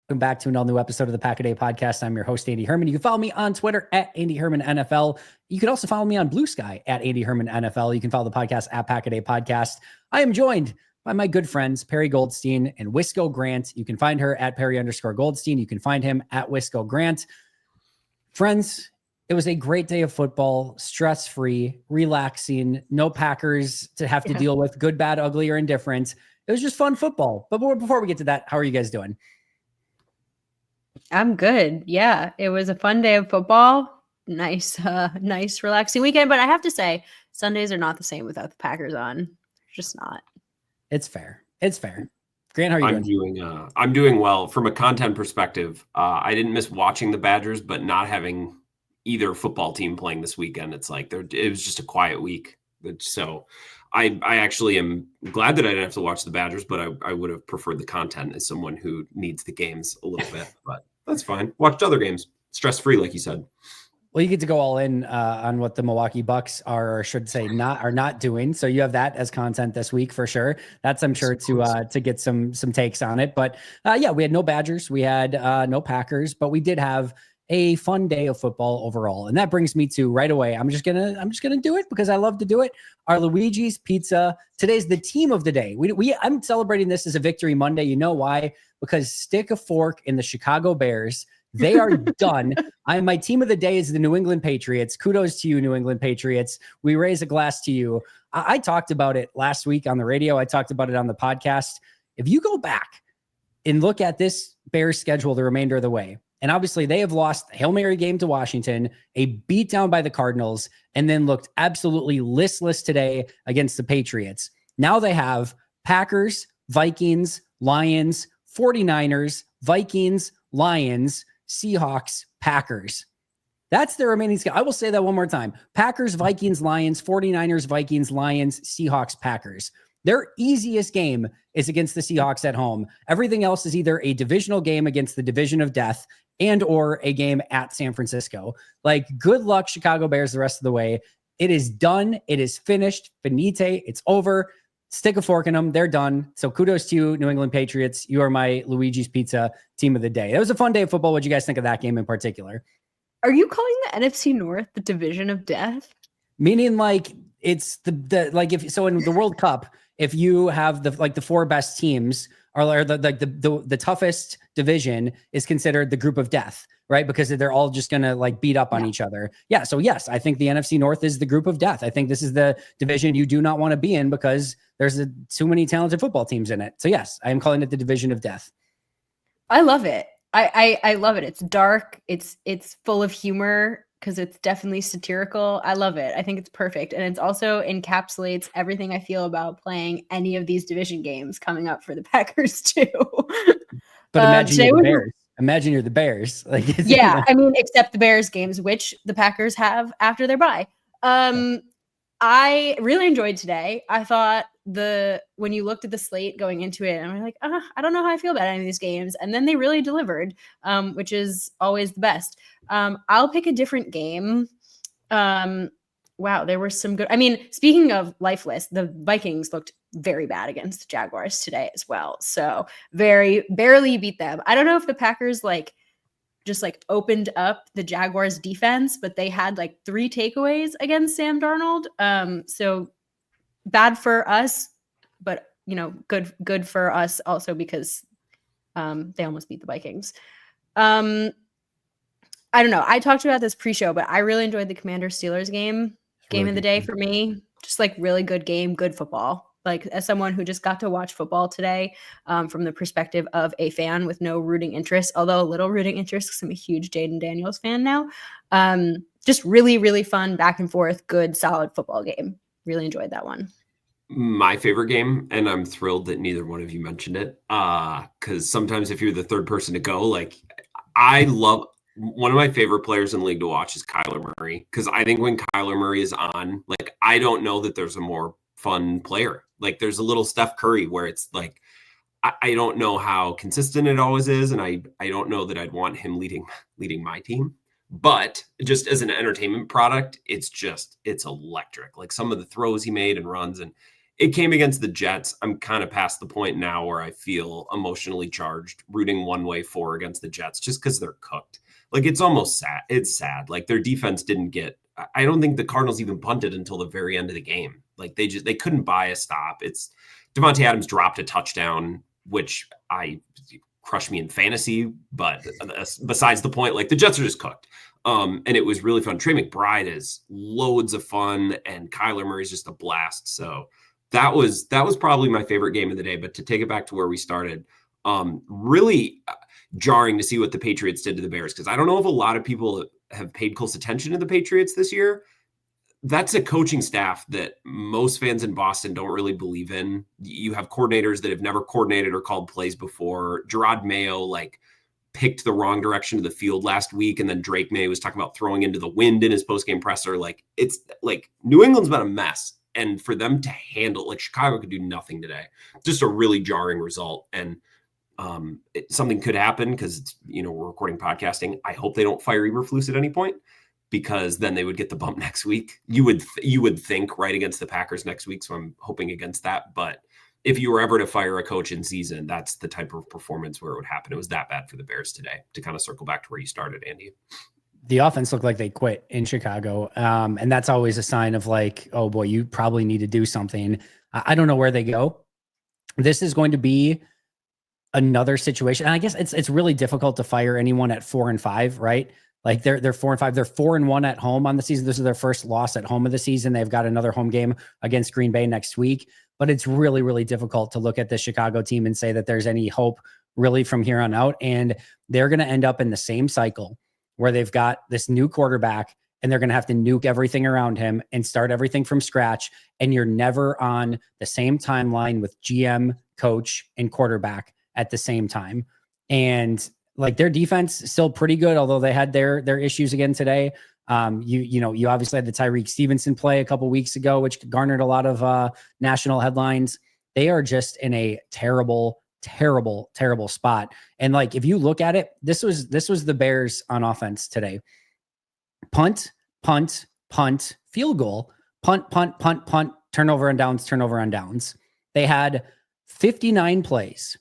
Welcome back to an all-new episode of the Pack a Day podcast. I'm your host, Andy Herman. You can follow me on Twitter at Andy Herman NFL. You can also follow me on Blue Sky at Andy Herman NFL. You can follow the podcast at Pack a Day Podcast. I am joined by my good friends, Perri Goldstein and Wisco Grant. You can find her at Perri_Goldstein. You can find him at Wisco Grant. Friends, it was a great day of football, stress-free, relaxing, no Packers to have to deal with, good, bad, ugly, or indifferent. It was just fun football. But before we get to that, how are you guys doing? I'm good. Yeah, it was a fun day of football. Nice, relaxing weekend. But I have to say, Sundays are not the same without the Packers on. They're just not. It's fair. Grant, how are you doing? I'm doing well. From a content perspective, I didn't miss watching the Badgers, but not having either football team playing this weekend, it's like it was just a quiet week. So I actually am glad that I didn't have to watch the Badgers, but I would have preferred the content as someone who needs the games a little bit. But that's fine. Watched other games, stress-free, like you said. Well, you get to go all in on what the Milwaukee Bucs are, or should say are not doing. So you have that as content this week for sure. That's, I'm sure, to get some takes on it. But yeah, we had no Badgers, we had no Packers, but we did have a fun day of football overall. And that brings me to right away. I'm just gonna do it because I love to do it. Our Luigi's Pizza. Today's the team of the day. I'm celebrating this as a victory Monday. You know why? Because stick a fork in the Chicago Bears. They are done. My team of the day is the New England Patriots. Kudos to you, New England Patriots. We raise a glass to you. I talked about it last week on the radio. I talked about it on the podcast. If you go back and look at this Bears schedule the remainder of the way, and obviously they have lost the Hail Mary game to Washington, a beatdown by the Cardinals, and then looked absolutely listless today against the Patriots. Now they have Packers, Vikings, Lions, 49ers, Vikings, Lions, Seahawks, Packers. That's their remaining schedule. I will say that one more time. Packers, Vikings, Lions, 49ers, Vikings, Lions, Seahawks, Packers. Their easiest game is against the Seahawks at home. Everything else is either a divisional game against the division of death and or a game at San Francisco. Like, good luck, Chicago Bears, the rest of the way. It is done. It is finished. Finite. It's over. Stick a fork in them. They're done. So kudos to you, New England Patriots. You are my Luigi's Pizza team of the day. It was a fun day of football. What do you guys think of that game in particular? Are you calling the NFC North the division of death? Meaning, like, it's the like, if so in the World Cup, if you have the four best teams or the toughest division is considered the group of death, right? Because they're all just going to like beat up on each other. Yeah. So yes, I think the NFC North is the group of death. I think this is the division you do not want to be in because there's too many talented football teams in it. So yes, I am calling it the division of death. I love it. I love it. It's dark. It's full of humor because it's definitely satirical. I love it. I think it's perfect. And it's also encapsulates everything I feel about playing any of these division games coming up for the Packers too. But imagine you're the Bears. Imagine you're the Bears. Like, yeah, I mean, except the Bears games, which the Packers have after their bye. I really enjoyed today. I thought when you looked at the slate going into it, and I'm like, I don't know how I feel about any of these games. And then they really delivered, which is always the best. I'll pick a different game. Wow, there were some good. I mean, speaking of lifeless, the Vikings looked very bad against the Jaguars today as well. So barely beat them. I don't know if the Packers just opened up the Jaguars defense, but they had 3 takeaways against Sam Darnold. So bad for us, but good for us also because they almost beat the Vikings. I don't know. I talked about this pre-show, but I really enjoyed the Commanders-Steelers game of the day for me. Just really good game, good football. As someone who just got to watch football today from the perspective of a fan with no rooting interest, although a little rooting interest because I'm a huge Jaden Daniels fan now. Just really, really fun, back and forth, good, solid football game. Really enjoyed that one. My favorite game, and I'm thrilled that neither one of you mentioned it, because sometimes if you're the third person to go, I love one of my favorite players in the league to watch is Kyler Murray, because I think when Kyler Murray is on, I don't know that there's a more fun player. There's a little Steph Curry where it's I don't know how consistent it always is, and I don't know that I'd want him leading my team. But just as an entertainment product, it's electric. Some of the throws he made and runs, and it came against the Jets. I'm kind of past the point now where I feel emotionally charged rooting one way for against the Jets just because they're cooked. Like, it's almost sad. It's sad. Like, their defense didn't get, I don't think the Cardinals even punted until the very end of the game. Like, they couldn't buy a stop. It's Devontae Adams dropped a touchdown, which crushed me in fantasy, but besides the point, like, the Jets are just cooked. And it was really fun. Trey McBride is loads of fun, and Kyler Murray's just a blast. So that was probably my favorite game of the day. But to take it back to where we started, really jarring to see what the Patriots did to the Bears, because I don't know if a lot of people have paid close attention to the Patriots this year. That's a coaching staff that most fans in Boston don't really believe in. You have coordinators that have never coordinated or called plays before. Gerard Mayo, like, picked the wrong direction of the field last week, and then Drake May was talking about throwing into the wind in his postgame presser. Like, it's like New England's been a mess, and for them to handle, like, Chicago could do nothing today. Just a really jarring result, and something could happen because we're recording podcasting. I hope they don't fire Eberflus at any point, because then they would get the bump next week. You would think right against the Packers next week, so I'm hoping against that. But if you were ever to fire a coach in season, that's the type of performance where it would happen. It was that bad for the Bears today, to kind of circle back to where you started, Andy. The offense looked like they quit in Chicago. And that's always a sign of, like, oh boy, you probably need to do something. I don't know where they go. This is going to be another situation. And I guess it's really difficult to fire anyone at 4-5, right? Like, they're 4-5. They're 4-1 at home on the season. This is their first loss at home of the season. They've got another home game against Green Bay next week. But it's really, really difficult to look at the Chicago team and say that there's any hope really from here on out. And they're going to end up in the same cycle where they've got this new quarterback and they're going to have to nuke everything around him and start everything from scratch. And you're never on the same timeline with GM, coach, and quarterback at the same time. And, like, their defense is still pretty good, although they had their issues again today. You obviously had the Tyreek Stevenson play a couple weeks ago, which garnered a lot of national headlines. They are just in a terrible, terrible, terrible spot. And, like, if you look at it, this was the Bears on offense today. Punt, punt, punt, field goal, punt, punt, punt, punt, turnover on downs, turnover on downs. They had 59 plays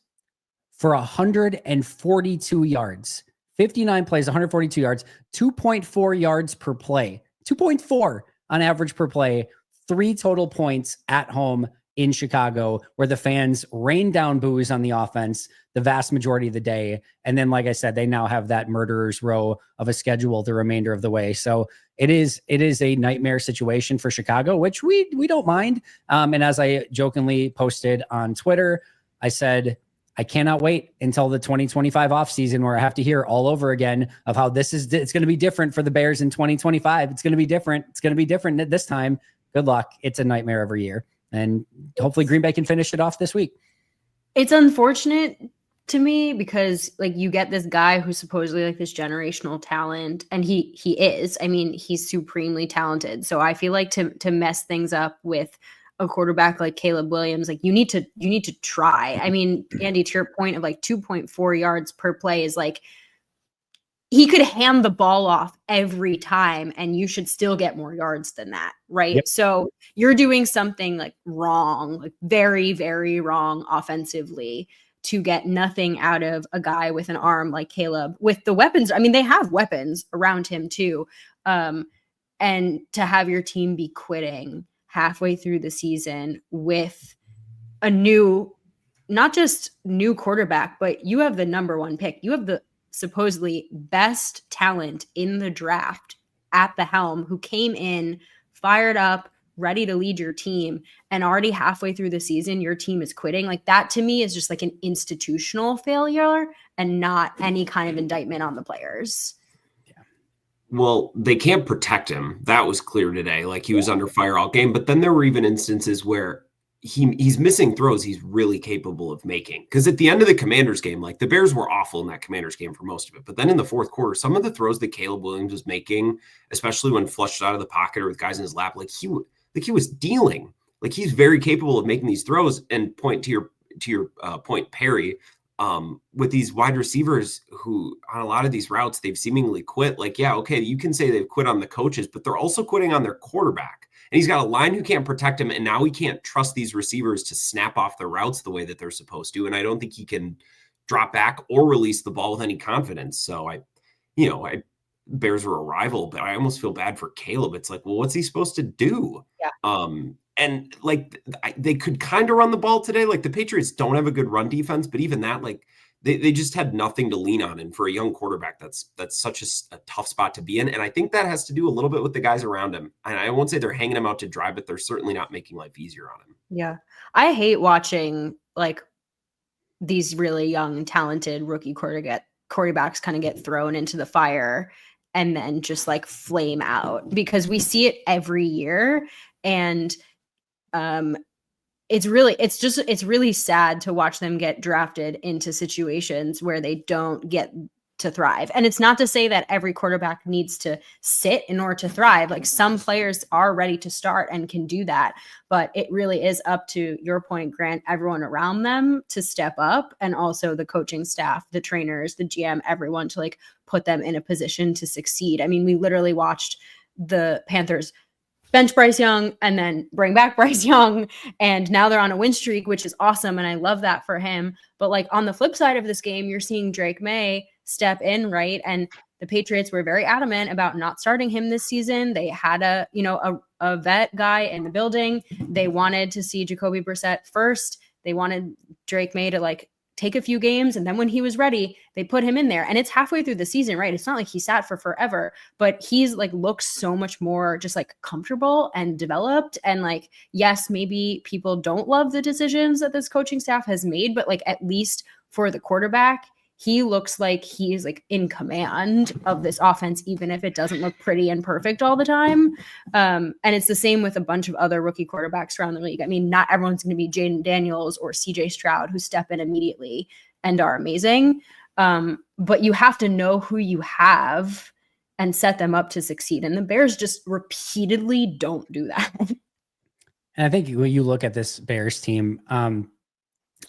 for 142 yards. 59 plays, 142 yards, 2.4 yards per play, 2.4 on average per play, 3 total points at home in Chicago, where the fans rained down boos on the offense the vast majority of the day. And then, like I said, they now have that murderer's row of a schedule the remainder of the way. So it is a nightmare situation for Chicago, which we don't mind. And as I jokingly posted on Twitter, I said, I cannot wait until the 2025 offseason where I have to hear all over again of how it's going to be different for the Bears in 2025. It's going to be different. It's going to be different this time. Good luck. It's a nightmare every year. And hopefully Green Bay can finish it off this week. It's unfortunate to me because, like, you get this guy who's supposedly, like, this generational talent, and he is. I mean, he's supremely talented. So I feel like to mess things up with a quarterback like Caleb Williams, like, you need to try. I mean, Andy, to your point of, like, 2.4 yards per play is, like, he could hand the ball off every time and you should still get more yards than that, right? Yep. So you're doing something, like, wrong, like, very, very wrong offensively to get nothing out of a guy with an arm like Caleb with the weapons. I mean, they have weapons around him too. And to have your team be quitting halfway through the season with a not just new quarterback, but you have the number 1 pick. You have the supposedly best talent in the draft at the helm, who came in fired up, ready to lead your team, and already halfway through the season, your team is quitting. Like, that to me is just, like, an institutional failure and not any kind of indictment on the players. Well, they can't protect him. That was clear today. Like, he was under fire all game. But then there were even instances where he's missing throws he's really capable of making. Because at the end of the Commanders game, like, the Bears were awful in that Commanders game for most of it. But then in the fourth quarter, some of the throws that Caleb Williams was making, especially when flushed out of the pocket or with guys in his lap, like, he was dealing. Like, he's very capable of making these throws. And point to your point, Perri, with these wide receivers who on a lot of these routes, they've seemingly quit. Like, yeah, okay, you can say they've quit on the coaches, but they're also quitting on their quarterback. And he's got a line who can't protect him. And now he can't trust these receivers to snap off the routes the way that they're supposed to. And I don't think he can drop back or release the ball with any confidence. So Bears were a rival, but I almost feel bad for Caleb. It's like, well, what's he supposed to do? Yeah. And like they could kind of run the ball today. Like the Patriots don't have a good run defense, but even that, like they just had nothing to lean on. And for a young quarterback, that's such a tough spot to be in. And I think that has to do a little bit with the guys around him. And I won't say they're hanging him out to dry, but they're certainly not making life easier on him. Yeah. I hate watching like these really young, talented rookie quarterbacks kind of get thrown into the fire and then just like flame out, because we see it every year. And it's really sad to watch them get drafted into situations where they don't get to thrive. And it's not to say that every quarterback needs to sit in order to thrive. Like some players are ready to start and can do that, but it really is up to your point, Grant, everyone around them to step up, and also the coaching staff, the trainers, the GM, everyone to like put them in a position to succeed. I mean, we literally watched the Panthers bench Bryce Young and then bring back Bryce Young, and now they're on a win streak, which is awesome, and I love that for him. But like on the flip side of this game, you're seeing Drake May step in, right? And the Patriots were very adamant about not starting him this season. They had a vet guy in the building. They wanted to see Jacoby Brissett first. They wanted Drake May to like take a few games, and then when he was ready, they put him in there. And it's halfway through the season, right? It's not like he sat for forever, but he's like looks so much more just like comfortable and developed. And like, yes, maybe people don't love the decisions that this coaching staff has made, but like at least for the quarterback, he looks like he's like in command of this offense, even if it doesn't look pretty and perfect all the time. And it's the same with a bunch of other rookie quarterbacks around the league. I mean, not everyone's going to be Jaden Daniels or CJ Stroud who step in immediately and are amazing. But you have to know who you have and set them up to succeed. And the Bears just repeatedly don't do that. And I think when you look at this Bears team,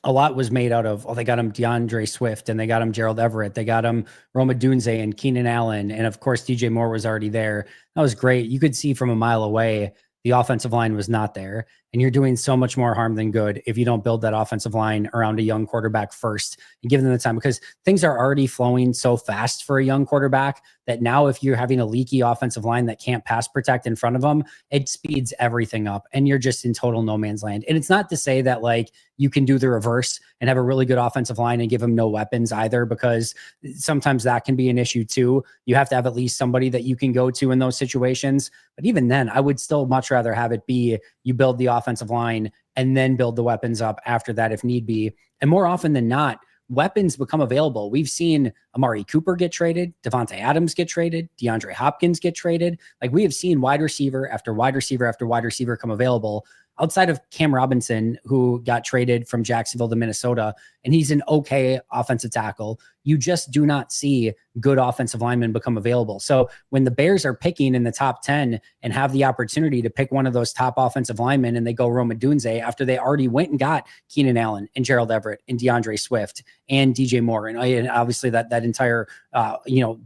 a lot was made out of, they got him DeAndre Swift, and they got him Gerald Everett. They got him Roma Dunze and Keenan Allen. And of course, DJ Moore was already there. That was great. You could see from a mile away, the offensive line was not there. And you're doing so much more harm than good if you don't build that offensive line around a young quarterback first and give them the time, because things are already flowing so fast for a young quarterback that now if you're having a leaky offensive line that can't pass protect in front of them, it speeds everything up and you're just in total no man's land. And it's not to say that like you can do the reverse and have a really good offensive line and give them no weapons either, because sometimes that can be an issue too. You have to have at least somebody that you can go to in those situations. But even then, I would still much rather have it be you build the offensive line and then build the weapons up after that if need be. And more often than not, weapons become available. We've seen Amari Cooper get traded, Devontae Adams get traded, DeAndre Hopkins get traded. Like we have seen wide receiver after wide receiver after wide receiver come available, outside of Cam Robinson, who got traded from Jacksonville to Minnesota, and he's an okay offensive tackle. You just do not see good offensive linemen become available. So when the Bears are picking in the top 10 and have the opportunity to pick one of those top offensive linemen and they go Roma Dunze after they already went and got Keenan Allen and Gerald Everett and DeAndre Swift and DJ Moore, and obviously that entire,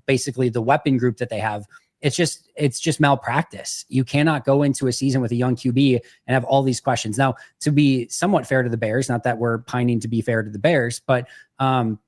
basically the weapon group that they have, it's just malpractice. You cannot go into a season with a young QB and have all these questions. Now, to be somewhat fair to the Bears, not that we're pining to be fair to the Bears, but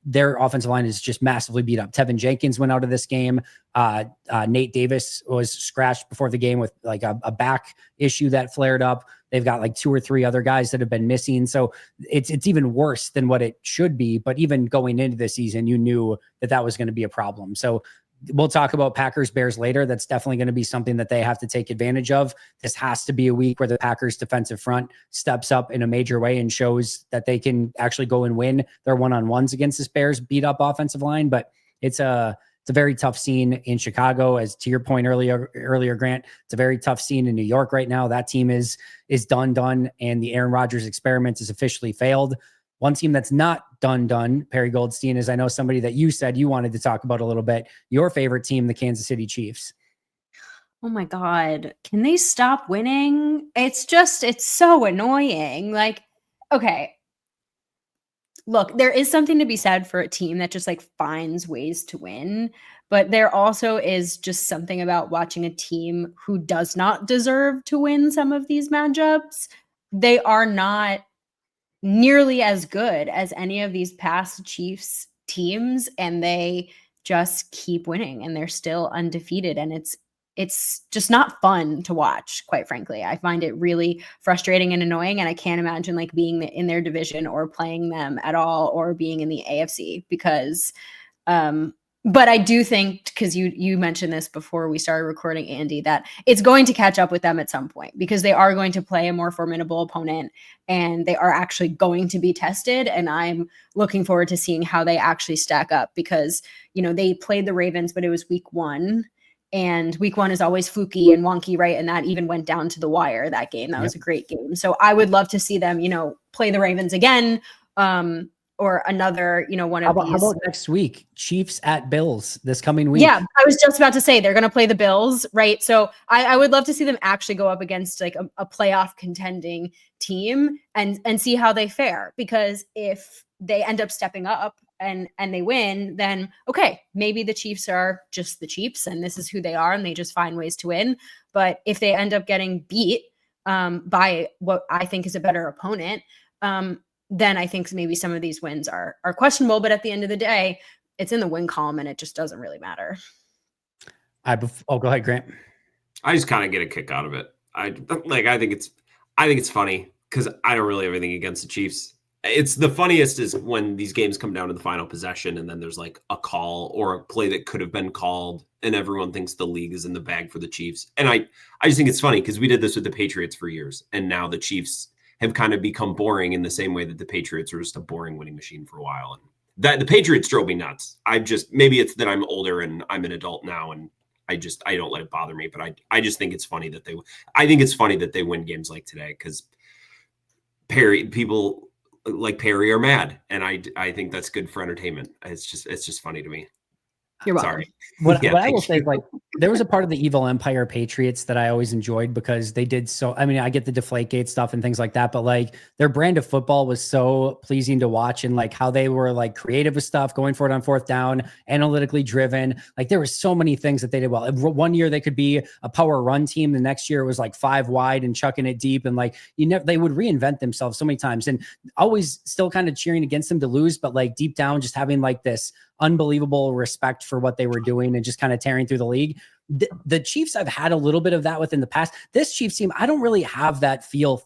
their offensive line is just massively beat up. Tevin Jenkins went out of this game. Nate Davis was scratched before the game with like a back issue that flared up. They've got like 2 or 3 other guys that have been missing. So it's even worse than what it should be. But even going into the season, you knew that was going to be a problem. So we'll talk about Packers Bears later. That's definitely going to be something that they have to take advantage of. This has to be a week where the Packers defensive front steps up in a major way and shows that they can actually go and win their one-on-ones against this Bears beat up offensive line. But it's a very tough scene in Chicago, as to your point earlier, Grant. It's a very tough scene in New York right now. That team is done, and the Aaron Rodgers experiment has officially failed. One team that's not done, Perry Goldstein, is I know somebody that you said you wanted to talk about a little bit. Your favorite team, the Kansas City Chiefs. Oh my God. Can they stop winning? It's so annoying. Like, okay. Look, there is something to be said for a team that just like finds ways to win. But there also is just something about watching a team who does not deserve to win some of these matchups. They are not nearly as good as any of these past Chiefs teams, and they just keep winning and they're still undefeated. And it's just not fun to watch, quite frankly. I find it really frustrating and annoying, and I can't imagine like being in their division or playing them at all or being in the AFC because but I do think, because you mentioned this before we started recording, Andy, that it's going to catch up with them at some point because they are going to play a more formidable opponent and they are actually going to be tested. And I'm looking forward to seeing how they actually stack up because, they played the Ravens, but it was week 1. And week 1 is always fluky and wonky, right? And that even went down to the wire, that game. That was a great game. So I would love to see them, play the Ravens again. Or another, one of these. How about next week? Chiefs at Bills this coming week. Yeah, I was just about to say they're going to play the Bills, right? So I would love to see them actually go up against like a playoff contending team and see how they fare. Because if they end up stepping up and they win, then okay, maybe the Chiefs are just the Chiefs and this is who they are and they just find ways to win. But if they end up getting beat by what I think is a better opponent, then I think maybe some of these wins are questionable. But at the end of the day, it's in the win column and it just doesn't really matter. Go ahead, Grant. I just kind of get a kick out of it. I think it's funny because I don't really have anything against the Chiefs. It's the funniest is when these games come down to the final possession and then there's like a call or a play that could have been called and everyone thinks the league is in the bag for the Chiefs. And I just think it's funny because we did this with the Patriots for years and now the Chiefs have kind of become boring in the same way that the Patriots were just a boring winning machine for a while. And that the Patriots drove me nuts. Maybe it's that I'm older and I'm an adult now and I don't let it bother me, but I just think it's funny that they win games like today because people like Perri are mad. And I think that's good for entertainment. It's just funny to me. You're welcome. Sorry. What I will say is like there was a part of the Evil Empire Patriots that I always enjoyed because they did so. I mean, I get the Deflategate stuff and things like that, but like their brand of football was so pleasing to watch and like how they were like creative with stuff, going for it on fourth down, analytically driven. Like there were so many things that they did well. One year they could be a power run team. The next year it was like 5 wide and chucking it deep. And like they would reinvent themselves so many times and always still kind of cheering against them to lose, but like deep down just having like this unbelievable respect for what they were doing and just kind of tearing through the league. The Chiefs, I've had a little bit of that within the past. This Chiefs team, I don't really have that feel.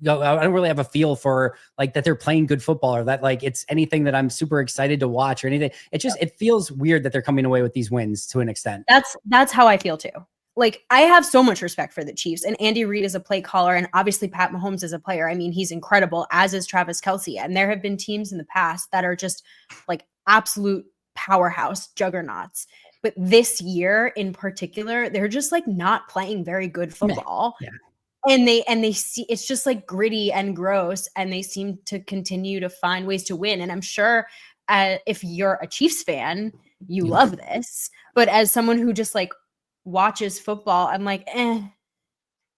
I don't really have a feel for like that they're playing good football or that like it's anything that I'm super excited to watch or anything. It feels weird that they're coming away with these wins to an extent. That's how I feel too. Like I have so much respect for the Chiefs and Andy Reid is a play caller and obviously Pat Mahomes is a player. I mean, he's incredible, as is Travis Kelce. And there have been teams in the past that are just like absolute powerhouse juggernauts. But this year in particular, they're just like not playing very good football. Yeah. And they see it's just like gritty and gross and they seem to continue to find ways to win. And I'm sure if you're a Chiefs fan, you love this. But as someone who just like watches football, I'm like,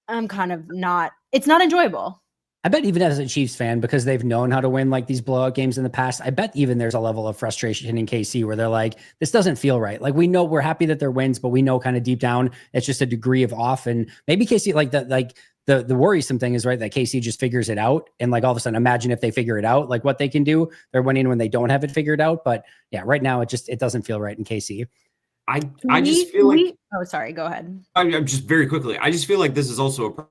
I'm kind of not, it's not enjoyable. I bet even as a Chiefs fan, because they've known how to win like these blowout games in the past, I bet even there's a level of frustration in KC where they're like, this doesn't feel right. Like we know we're happy that they're wins, but we know kind of deep down, it's just a degree of off. And maybe KC the worrisome thing is right that KC just figures it out. And like all of a sudden, imagine if they figure it out, like what they can do. They're winning when they don't have it figured out. But yeah, right now it doesn't feel right in KC. I just feel like. Oh, sorry. Go ahead. I'm just very quickly. I just feel like this is also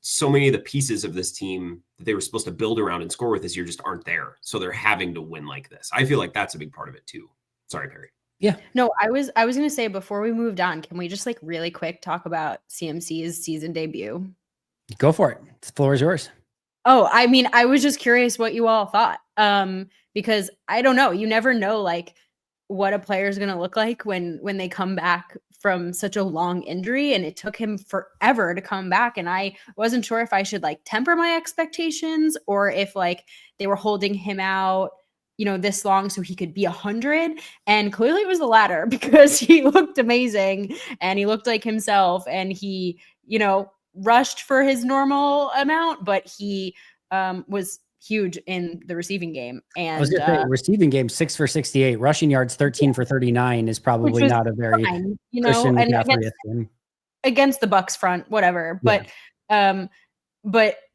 so many of the pieces of this team that they were supposed to build around and score with this year just aren't there. So they're having to win like this. I feel like that's a big part of it too. Sorry, Perri. Yeah. No, I was going to say before we moved on, can we just like really quick talk about CMC's season debut? Go for it. The floor is yours. Oh, I mean, I was just curious what you all thought. Because I don't know, you never know like what a player is going to look like when they come back from such a long injury, and it took him forever to come back. And I wasn't sure if I should like temper my expectations or if like they were holding him out, this long so he could be 100. And clearly it was the latter because he looked amazing and he looked like himself and he, rushed for his normal amount, but he was huge in the receiving game. And I was going to say receiving game 6 for 68, rushing yards 13 for 39 is probably not a very fine, Christian and McCaffrey game. Against the Bucs front, whatever. But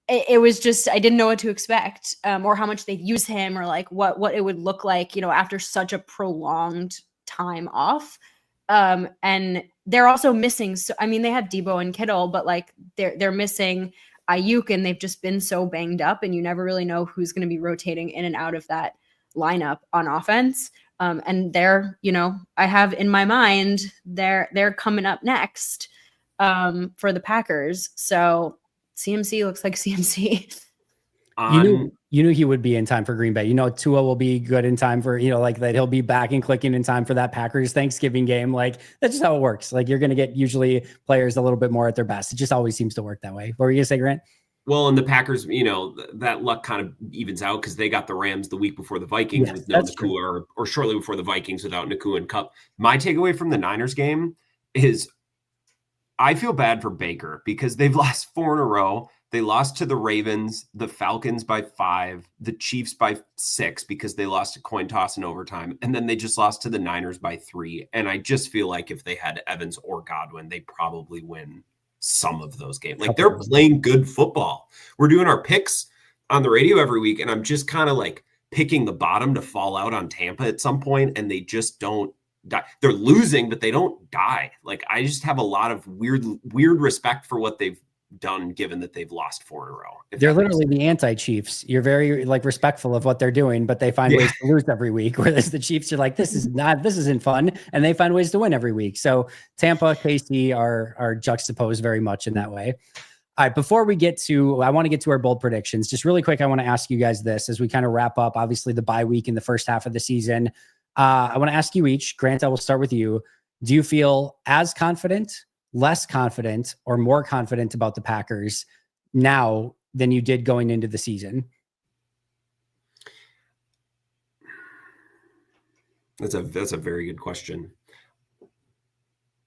it was just, I didn't know what to expect, or how much they'd use him, or like what it would look like, after such a prolonged time off. And they're also missing. So, I mean, they have Debo and Kittle, but like they're missing Ayuk, and they've just been so banged up, and you never really know who's going to be rotating in and out of that lineup on offense. And they're, I have in my mind, they're coming up next for the Packers. So CMC looks like CMC. You knew he would be in time for Green Bay. Tua will be good in time for, like that he'll be back and clicking in time for that Packers Thanksgiving game. Like that's just how it works. Like you're going to get usually players a little bit more at their best. It just always seems to work that way. What were you going to say, Grant? Well, and the Packers, that luck kind of evens out because they got the Rams the week before the Vikings with no Nakua, or shortly before the Vikings without Nakua and Kupp. My takeaway from the Niners game is I feel bad for Baker because they've lost 4 in a row. They lost to the Ravens, the Falcons by 5, the Chiefs by 6 because they lost a coin toss in overtime, and then they just lost to the Niners by 3. And I just feel like if they had Evans or Godwin, they probably win some of those games. Like they're playing good football. We're doing our picks on the radio every week, and I'm just kind of like picking the bottom to fall out on Tampa at some point, and they just don't die. They're losing, but they don't die. Like I just have a lot of weird respect for what they've done, given that they've lost 4 in a row. They're literally the anti-Chiefs. You're very like respectful of what they're doing, but they find ways to lose every week. Whereas the Chiefs are like, this isn't fun, and they find ways to win every week. So Tampa, KC are juxtaposed very much in that way. All right, before we get to, I want to get to our bold predictions. Just really quick, I want to ask you guys this as we kind of wrap up, obviously, the bye week in the first half of the season. I want to ask you each. Grant, I will start with you. Do you feel as confident, less confident, or more confident about the Packers now than you did going into the season? That's a very good question.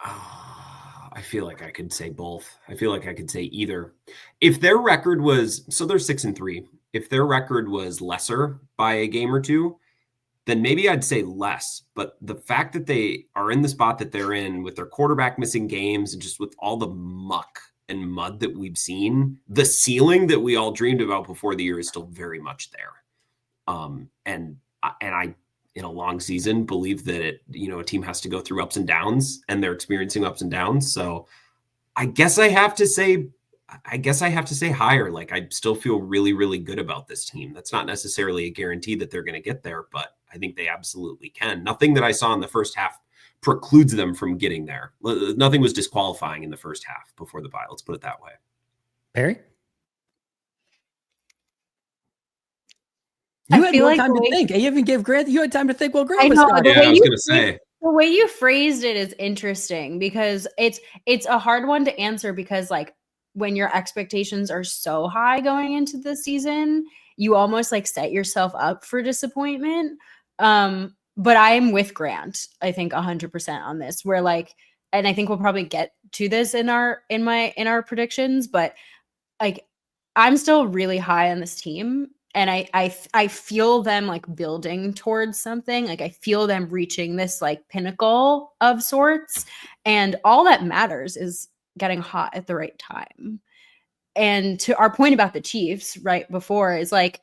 I feel like I could say both. I feel like I could say either. If their record was, so they're 6-3. If their record was lesser by a game or two, then maybe I'd say less. But the fact that they are in the spot that they're in with their quarterback missing games and just with all the muck and mud that we've seen, the ceiling that we all dreamed about before the year is still very much there. And I, in a long season, believe that a team has to go through ups and downs, and they're experiencing ups and downs. So I guess I have to say higher. Like I still feel really, really good about this team. That's not necessarily a guarantee that they're going to get there, but I think they absolutely can. Nothing that I saw in the first half precludes them from getting there. Nothing was disqualifying in the first half before the bye. Let's put it that way. Perry? You had more time to think. I even gave Grant, you had time to think while Grant was talking. I was going to say. The way you phrased it is interesting because it's a hard one to answer because like when your expectations are so high going into the season, you almost like set yourself up for disappointment. But I'm with Grant, I think 100% on this, where like, and I think we'll probably get to this in our predictions, but like I'm still really high on this team. And I feel them like building towards something. Like I feel them reaching this like pinnacle of sorts. And all that matters is getting hot at the right time. And to our point about the Chiefs right before is like,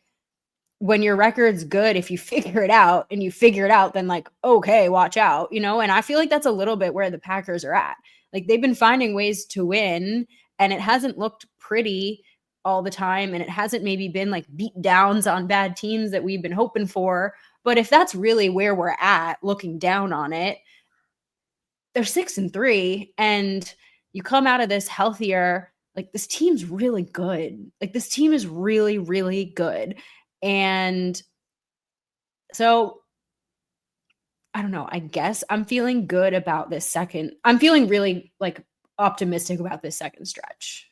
when your record's good, if you figure it out, then like, okay, watch out, and I feel like that's a little bit where the Packers are at. Like they've been finding ways to win, and it hasn't looked pretty all the time, and it hasn't maybe been like beat downs on bad teams that we've been hoping for. But if that's really where we're at, looking down on it, they're 6-3, and you come out of this healthier. Like this team's really good. Like this team is really, really good. And so I don't know, I guess I'm feeling good about this second. I'm feeling really like optimistic about this second stretch.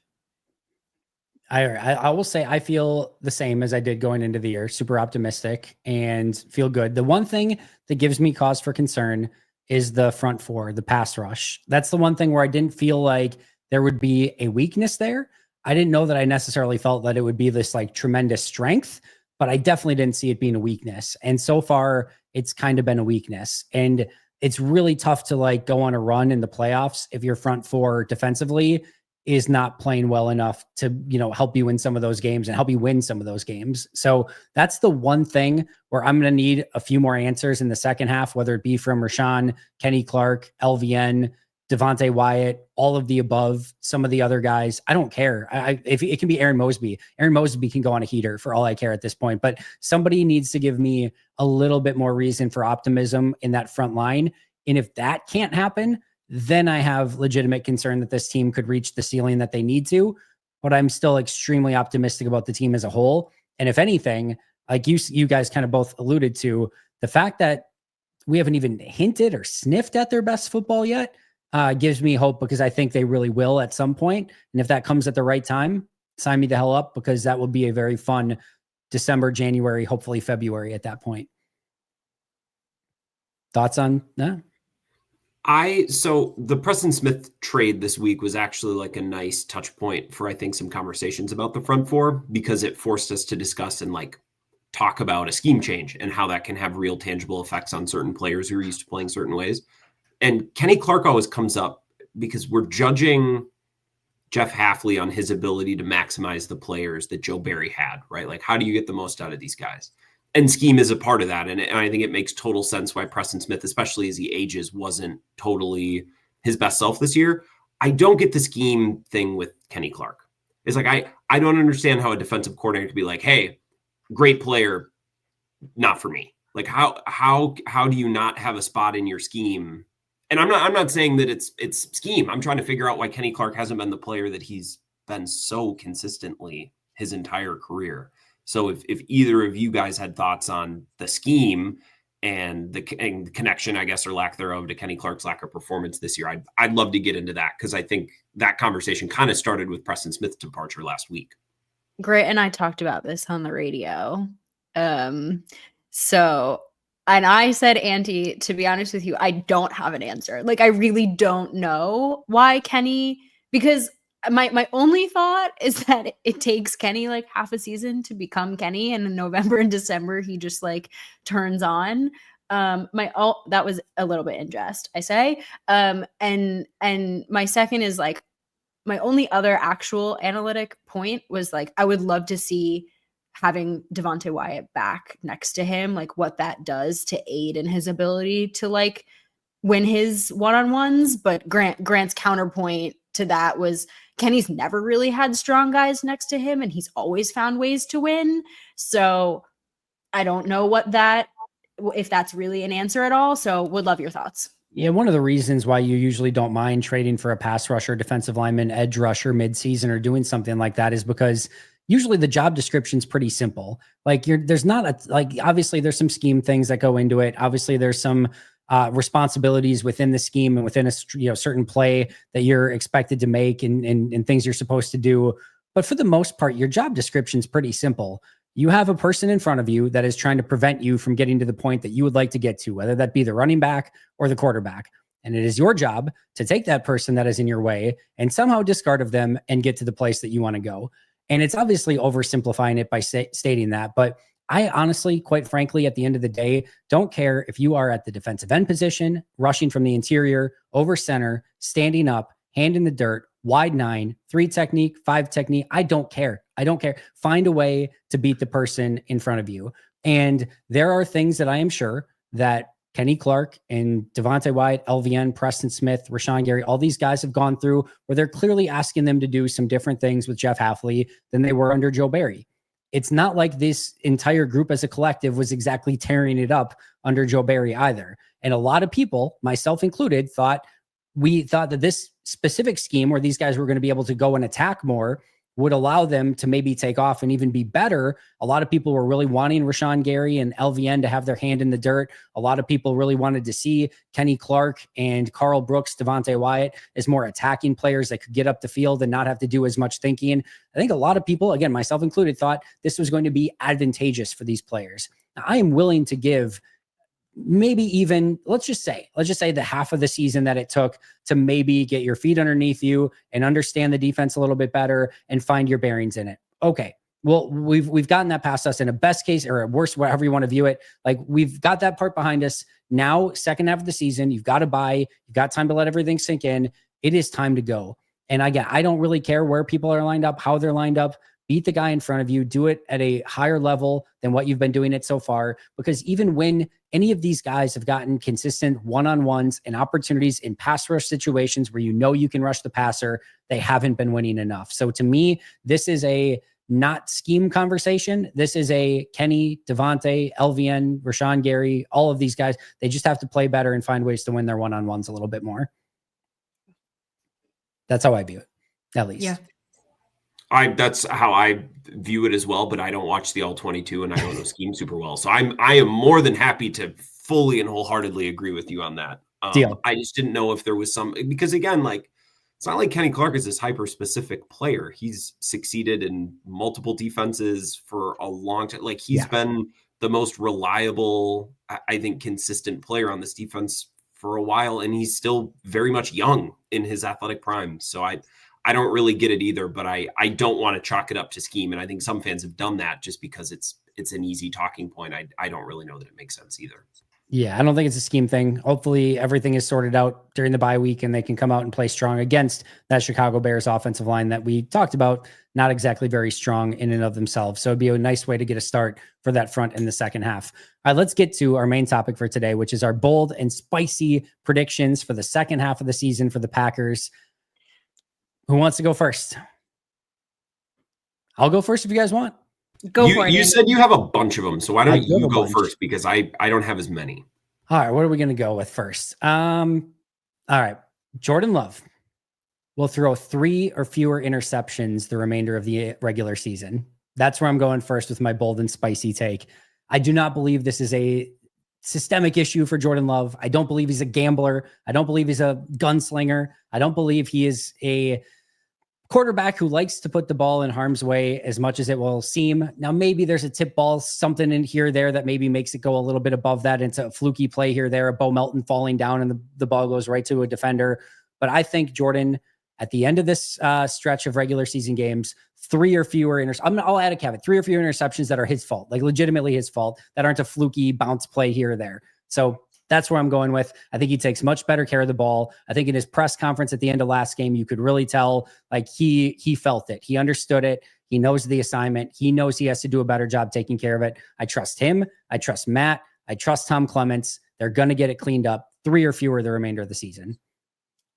I will say I feel the same as I did going into the year, super optimistic and feel good. The one thing that gives me cause for concern is the front four, the pass rush. That's the one thing where I didn't feel like there would be a weakness there. I didn't know that I necessarily felt that it would be this like tremendous strength, but I definitely didn't see it being a weakness. And so far, it's kind of been a weakness. And it's really tough to like go on a run in the playoffs if your front four defensively is not playing well enough to, help you win some of those games and help you win some of those games. So that's the one thing where I'm going to need a few more answers in the second half, whether it be from Rashawn, Kenny Clark, LVN, Devontae Wyatt, all of the above, some of the other guys. I don't care. If it can be Aaron Mosby can go on a heater for all I care at this point, but somebody needs to give me a little bit more reason for optimism in that front line. And if that can't happen, then I have legitimate concern that this team could reach the ceiling that they need to, but I'm still extremely optimistic about the team as a whole. And if anything, like you guys kind of both alluded to, the fact that we haven't even hinted or sniffed at their best football yet gives me hope, because I think they really will at some point. And if that comes at the right time, sign me the hell up, because that will be a very fun December, January, hopefully February at that point. Thoughts on that? So the Preston Smith trade this week was actually like a nice touch point for, I think, some conversations about the front four, because it forced us to discuss and like talk about a scheme change and how that can have real tangible effects on certain players who are used to playing certain ways. And Kenny Clark always comes up because we're judging Jeff Hafley on his ability to maximize the players that Joe Barry had, right? Like, how do you get the most out of these guys? And scheme is a part of that. And I think it makes total sense why Preston Smith, especially as he ages, wasn't totally his best self this year. I don't get the scheme thing with Kenny Clark. It's like, I don't understand how a defensive coordinator could be like, hey, great player, not for me. Like, how do you not have a spot in your scheme? And I'm not saying that it's scheme. I'm trying to figure out why Kenny Clark hasn't been the player that he's been so consistently his entire career. So if either of you guys had thoughts on the scheme and the connection, I guess, or lack thereof, to Kenny Clark's lack of performance this year, I'd love to get into that, because I think that conversation kind of started with Preston Smith's departure last week. Grant and I talked about this on the radio. And I said, Auntie, to be honest with you, I don't have an answer. Like, I really don't know why Kenny, because my only thought is that it takes Kenny like half a season to become Kenny, and in November and December he just like turns on. That was a little bit in jest, I say. And my second is like, my only other actual analytic point was like, I would love to see having Devontae Wyatt back next to him, like what that does to aid in his ability to like win his one-on-ones. But Grant's counterpoint to that was Kenny's never really had strong guys next to him, and he's always found ways to win. So I don't know if that's really an answer at all. So would love your thoughts. Yeah, one of the reasons why you usually don't mind trading for a pass rusher, defensive lineman, edge rusher midseason, or doing something like that is because usually the job description is pretty simple. Like obviously there's some scheme things that go into it. Obviously there's some responsibilities within the scheme and within a certain play that you're expected to make and things you're supposed to do. But for the most part, your job description is pretty simple. You have a person in front of you that is trying to prevent you from getting to the point that you would like to get to, whether that be the running back or the quarterback. And it is your job to take that person that is in your way and somehow discard of them and get to the place that you want to go. And it's obviously oversimplifying it by stating that, but I honestly, quite frankly, at the end of the day, don't care if you are at the defensive end position, rushing from the interior, over center, standing up, hand in the dirt, wide 9, 3 technique, 5 technique. I don't care. Find a way to beat the person in front of you. And there are things that I am sure that Kenny Clark and Devontae Wyatt, LVN, Preston Smith, Rashawn Gary, all these guys have gone through where they're clearly asking them to do some different things with Jeff Hafley than they were under Joe Barry. It's not like this entire group as a collective was exactly tearing it up under Joe Barry either. And a lot of people, myself included, thought that this specific scheme where these guys were going to be able to go and attack more would allow them to maybe take off and even be better. A lot of people were really wanting Rashawn Gary and LVN to have their hand in the dirt. A lot of people really wanted to see Kenny Clark and Carl Brooks, Devontae Wyatt as more attacking players that could get up the field and not have to do as much thinking. I think a lot of people, again, myself included, thought this was going to be advantageous for these players. Now, I am willing to give maybe even, let's just say the half of the season that it took to maybe get your feet underneath you and understand the defense a little bit better and find your bearings in it. Okay. Well, we've gotten that past us in a best case or a worst, whatever you want to view it. Like we've got that part behind us. Now, second half of the season, you've got to buy, you've got time to let everything sink in. It is time to go. And again, I don't really care where people are lined up, how they're lined up. Beat the guy in front of you, do it at a higher level than what you've been doing it so far. Because even when any of these guys have gotten consistent one-on-ones and opportunities in pass rush situations where you know you can rush the passer, they haven't been winning enough. So to me, this is a not scheme conversation. This is a Kenny, Devontae, LVN, Rashawn Gary, all of these guys. They just have to play better and find ways to win their one-on-ones a little bit more. That's how I view it, at least. Yeah. That's how I view it as well, but I don't watch the all 22 and I don't know scheme super well. So I am more than happy to fully and wholeheartedly agree with you on that. Deal. I just didn't know if there was because again, like, it's not like Kenny Clark is this hyper specific player. He's succeeded in multiple defenses for a long time. Like he's been the most reliable, I think, consistent player on this defense for a while. And he's still very much young in his athletic prime. So I don't really get it either, but I don't want to chalk it up to scheme. And I think some fans have done that just because it's an easy talking point. I don't really know that it makes sense either. Yeah, I don't think it's a scheme thing. Hopefully everything is sorted out during the bye week and they can come out and play strong against that Chicago Bears offensive line that we talked about, not exactly very strong in and of themselves. So it'd be a nice way to get a start for that front in the second half. All right, let's get to our main topic for today, which is our bold and spicy predictions for the second half of the season for the Packers. Who wants to go first? I'll go first if you guys want. Go for it. You said you have a bunch of them, so why don't you go bunch. first? Because I don't have as many. All right, what are we going to go with first? All right, Jordan Love will throw 3 or fewer interceptions the remainder of the regular season. That's where I'm going first with my bold and spicy take. I do not believe this is a systemic issue for Jordan Love. I don't believe he's a gambler. I don't believe he's a gunslinger. I don't believe he is a quarterback who likes to put the ball in harm's way as much as it will seem. Now, maybe there's a tip ball, something in here there that maybe makes it go a little bit above that into a fluky play here, there, a Bo Melton falling down and the ball goes right to a defender. But I think Jordan, at the end of this stretch of regular season games, 3 or fewer I'll add a caveat, 3 or fewer interceptions that are his fault, like legitimately his fault, that aren't a fluky bounce play here or there. So that's where I'm going with. I think he takes much better care of the ball. I think in his press conference at the end of last game, you could really tell like he felt it. He understood it. He knows the assignment. He knows he has to do a better job taking care of it. I trust him. I trust Matt. I trust Tom Clements. They're going to get it cleaned up 3 or fewer the remainder of the season.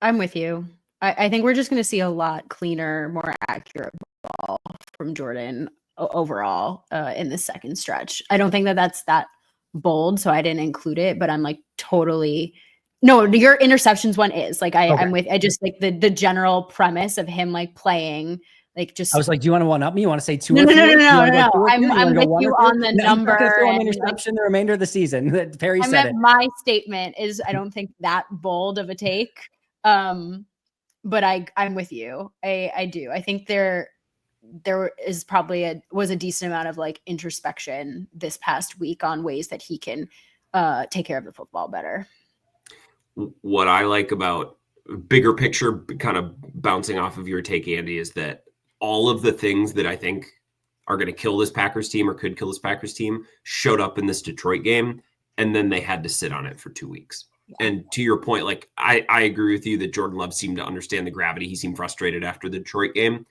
I'm with you. I think we're just going to see a lot cleaner, more accurate ball from Jordan overall in the second stretch. I don't think that's that bold, so I didn't include it, but I'm like totally no, your interceptions one is like I'm with. I just like the general premise of him like playing like just. I was like, do you want to one up me? You want to say 2? No. I'm with you on the number. Throw an interception the remainder of the season. Perri said it. My statement is I don't think that bold of a take. But I'm with you. I do. I think there is probably was a decent amount of like introspection this past week on ways that he can take care of the football better. What I like about bigger picture, kind of bouncing off of your take, Andy, is that all of the things that I think are going to kill this Packers team or could kill this Packers team showed up in this Detroit game, and then they had to sit on it for 2 weeks. Yeah. And to your point, like I agree with you that Jordan Love seemed to understand the gravity. He seemed frustrated after the Detroit game.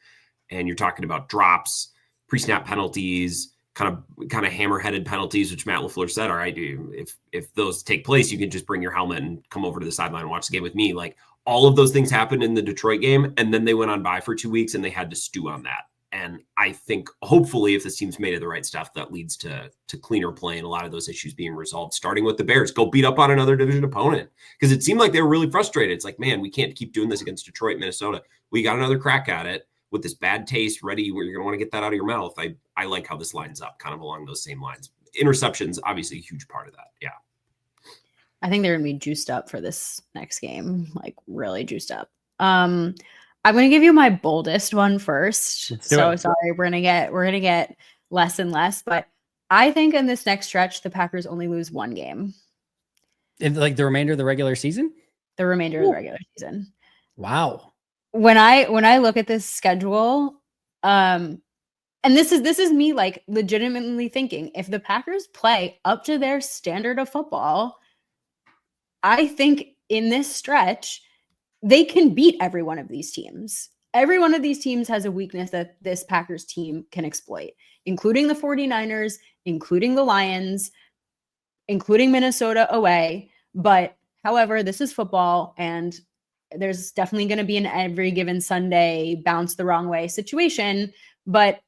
And you're talking about drops, pre-snap penalties, kind of hammer-headed penalties, which Matt LaFleur said, all right, if those take place, you can just bring your helmet and come over to the sideline and watch the game with me. Like all of those things happened in the Detroit game, and then they went on bye for 2 weeks and they had to stew on that. And I think hopefully if this team's made of the right stuff, that leads to cleaner play and a lot of those issues being resolved, starting with the Bears. Go beat up on another division opponent, because it seemed like they were really frustrated. It's like, man, we can't keep doing this against Detroit, Minnesota. We got another crack at it with this bad taste ready where you're going to want to get that out of your mouth. I like how this lines up kind of along those same lines. Interceptions, obviously a huge part of that. Yeah. I think they're going to be juiced up for this next game, like really juiced up. I'm going to give you my boldest one first. So sorry, we're going to get less and less, but I think in this next stretch, the Packers only lose 1 game. In like the remainder of the regular season? The remainder of the regular season. Wow. When I look at this schedule, and And this is me like legitimately thinking, if the Packers play up to their standard of football, I think in this stretch, they can beat every one of these teams. Every one of these teams has a weakness that this Packers team can exploit, including the 49ers, including the Lions, including Minnesota away. But however, this is football, and there's definitely going to be an every given Sunday bounce the wrong way situation. But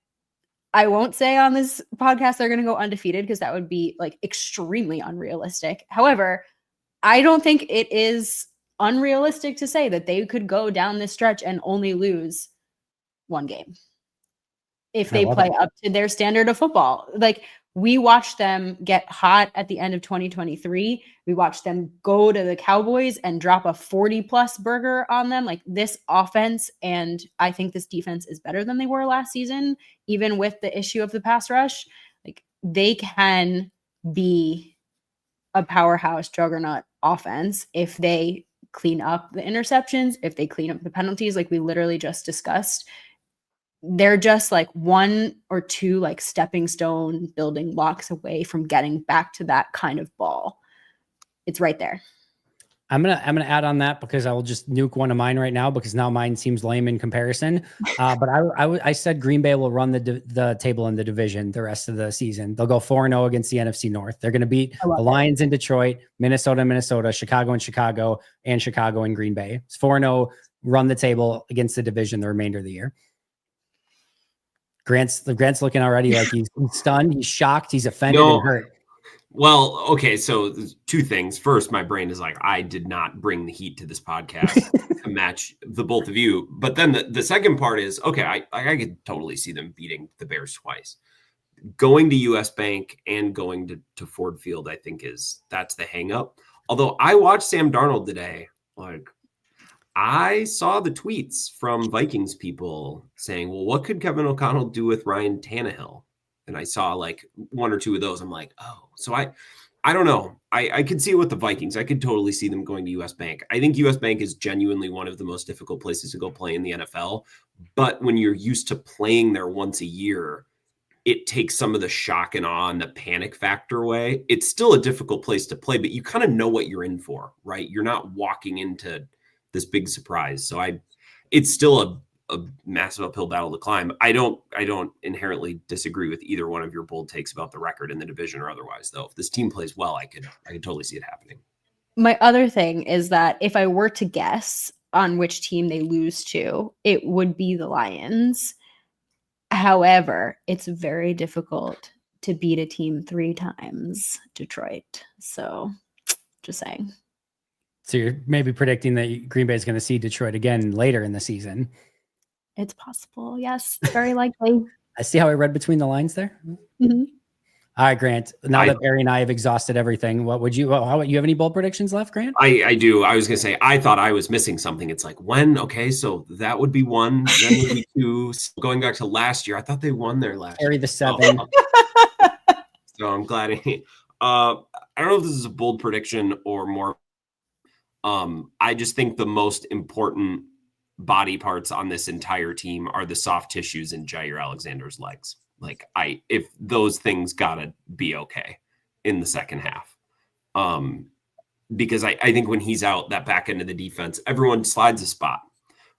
I won't say on this podcast they're going to go undefeated, because that would be like extremely unrealistic. However, I don't think it is unrealistic to say that they could go down this stretch and only lose one game if they play up to their standard of football. Like, we watched them get hot at the end of 2023. We watched them go to the Cowboys and drop a 40-plus burger on them. Like, this offense, and I think this defense is better than they were last season, even with the issue of the pass rush. Like, they can be a powerhouse juggernaut offense if they clean up the interceptions, if they clean up the penalties, like we literally just discussed. They're just like one or two like stepping stone building blocks away from getting back to that kind of ball. It's right there. I'm gonna add on that, because I will just nuke one of mine right now, because now mine seems lame in comparison. But I said Green Bay will run the table in the division the rest of the season. They'll go 4-0 against the NFC North. They're going to beat the Lions in Detroit, Minnesota, Chicago and Chicago and Green Bay. It's 4-0, run the table against the division the remainder of the year. Grant's looking already like he's stunned, he's shocked, he's offended and hurt. Well, okay, so two things. First, my brain is like, I did not bring the heat to this podcast to match the both of you. But then the second part is, okay, I could totally see them beating the Bears twice. Going to US Bank and going to Ford Field, I think that's the hang up. Although I watched Sam Darnold today, like, I saw the tweets from Vikings people saying, well, what could Kevin O'Connell do with Ryan Tannehill? And I saw like one or two of those. I'm like, oh, so I don't know. I could see it with the Vikings. I could totally see them going to US Bank. I think US Bank is genuinely one of the most difficult places to go play in the NFL. But when you're used to playing there once a year, it takes some of the shock and awe and the panic factor away. It's still a difficult place to play, but you kind of know what you're in for, right? You're not walking into this big surprise. So it's still a massive uphill battle to climb. I don't inherently disagree with either one of your bold takes about the record in the division or otherwise, though. If this team plays well, I could totally see it happening. My other thing is that if I were to guess on which team they lose to, it would be the Lions. However, it's very difficult to beat a team 3 times, Detroit. So just saying. So you're maybe predicting that Green Bay is going to see Detroit again later in the season. It's possible. Yes, very likely. I see how I read between the lines there. Mm-hmm. All right, Grant. Now that Perri and I have exhausted everything, what would you? How you have any bold predictions left, Grant? I do. I was gonna say I thought I was missing something. It's like when? Okay, so that would be 1. Then would be 2. So going back to last year, I thought they won there last. Perri the 7. So I'm glad. I don't know if this is a bold prediction or more. I just think the most important body parts on this entire team are the soft tissues in Jaire Alexander's legs. Like if those things gotta be okay in the second half. Because I think when he's out, that back end of the defense, everyone slides a spot,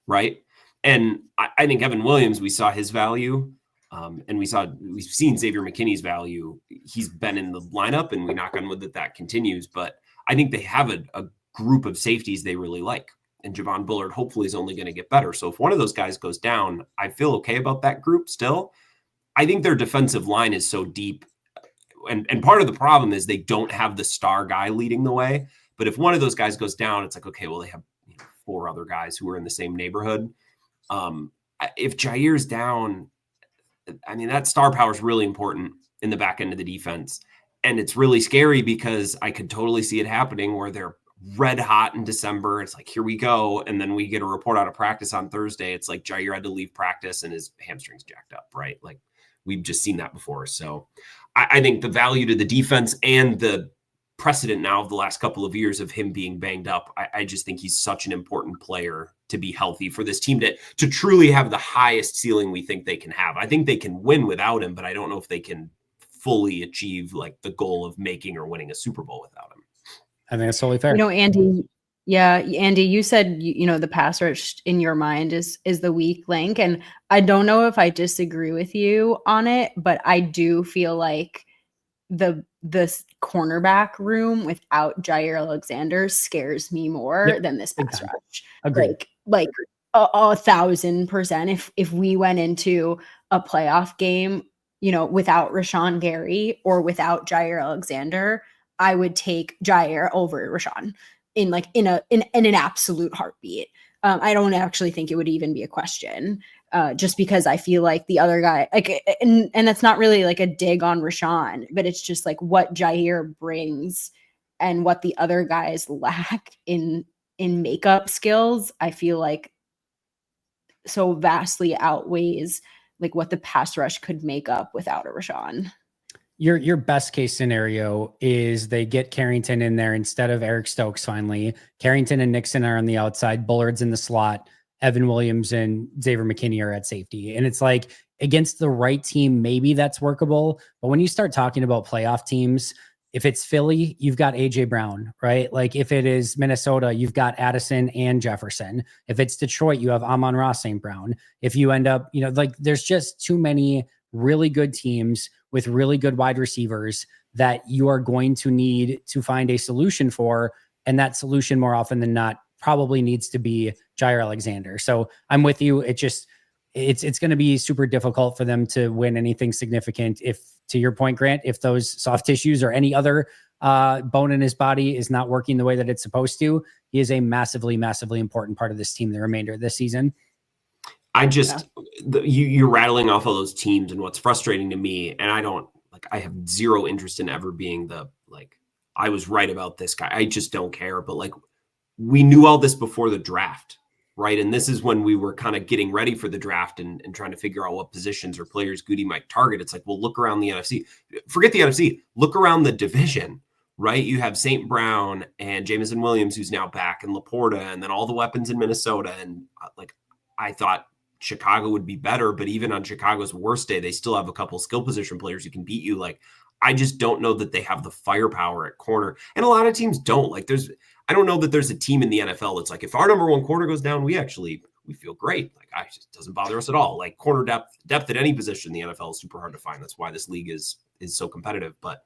right? And I think Evan Williams, we saw his value. And we've seen Xavier McKinney's value. He's been in the lineup, and we knock on wood that continues. But I think they have a group of safeties they really like. And Javon Bullard hopefully is only going to get better. So if one of those guys goes down, I feel okay about that group still. I think their defensive line is so deep. And part of the problem is they don't have the star guy leading the way. But if one of those guys goes down, it's like, okay, well, they have 4 other guys who are in the same neighborhood. If Jaire's down, I mean, that star power is really important in the back end of the defense. And it's really scary because I could totally see it happening where they're red hot in December. It's like, here we go. And then we get a report out of practice on Thursday. It's like Jaire had to leave practice and his hamstring's jacked up, right? Like we've just seen that before. So I think the value to the defense and the precedent now of the last couple of years of him being banged up. I just think he's such an important player to be healthy for this team to truly have the highest ceiling we think they can have. I think they can win without him, but I don't know if they can fully achieve like the goal of making or winning a Super Bowl without him. I think that's totally fair. Andy, Andy, you said, the pass rush in your mind is the weak link. And I don't know if I disagree with you on it, but I do feel like this cornerback room without Jaire Alexander scares me more than this pass rush. Agreed. Like 1,000%. If we went into a playoff game, without Rashawn Gary or without Jaire Alexander, I would take Jaire over Rashawn in an absolute heartbeat. I don't actually think it would even be a question. Just because I feel like the other guy, and that's not really like a dig on Rashawn, but it's just like what Jaire brings and what the other guys lack in makeup skills, I feel like so vastly outweighs like what the pass rush could make up without a Rashawn. Your best case scenario is they get Carrington in there instead of Eric Stokes. Finally, Carrington and Nixon are on the outside, Bullard's in the slot, Evan Williams and Xavier McKinney are at safety. And it's like against the right team, maybe that's workable. But when you start talking about playoff teams, if it's Philly, you've got AJ Brown, right? Like if it is Minnesota, you've got Addison and Jefferson. If it's Detroit, you have Amon-Ra St. Brown. If you end up, like there's just too many really good teams with really good wide receivers that you are going to need to find a solution for. And that solution more often than not probably needs to be Jaire Alexander. So I'm with you. It's going to be super difficult for them to win anything significant. If, to your point, Grant, if those soft tissues or any other bone in his body is not working the way that it's supposed to, he is a massively, massively important part of this team the remainder of this season. You're rattling off all those teams, and what's frustrating to me, and I have zero interest in ever being I was right about this guy. I just don't care. But we knew all this before the draft, right? And this is when we were kind of getting ready for the draft and trying to figure out what positions or players Goody might target. It's like, well, look around the NFC. Forget the NFC. Look around the division, right? You have St. Brown and Jameson Williams, who's now back, and Laporta, and then all the weapons in Minnesota. And I thought Chicago would be better, but even on Chicago's worst day, they still have a couple skill position players who can beat you. I just don't know that they have the firepower at corner. And a lot of teams don't. I don't know that there's a team in the NFL that's like, if our number one corner goes down, we feel great. It just doesn't bother us at all. Corner depth at any position in the NFL is super hard to find. That's why this league is so competitive. But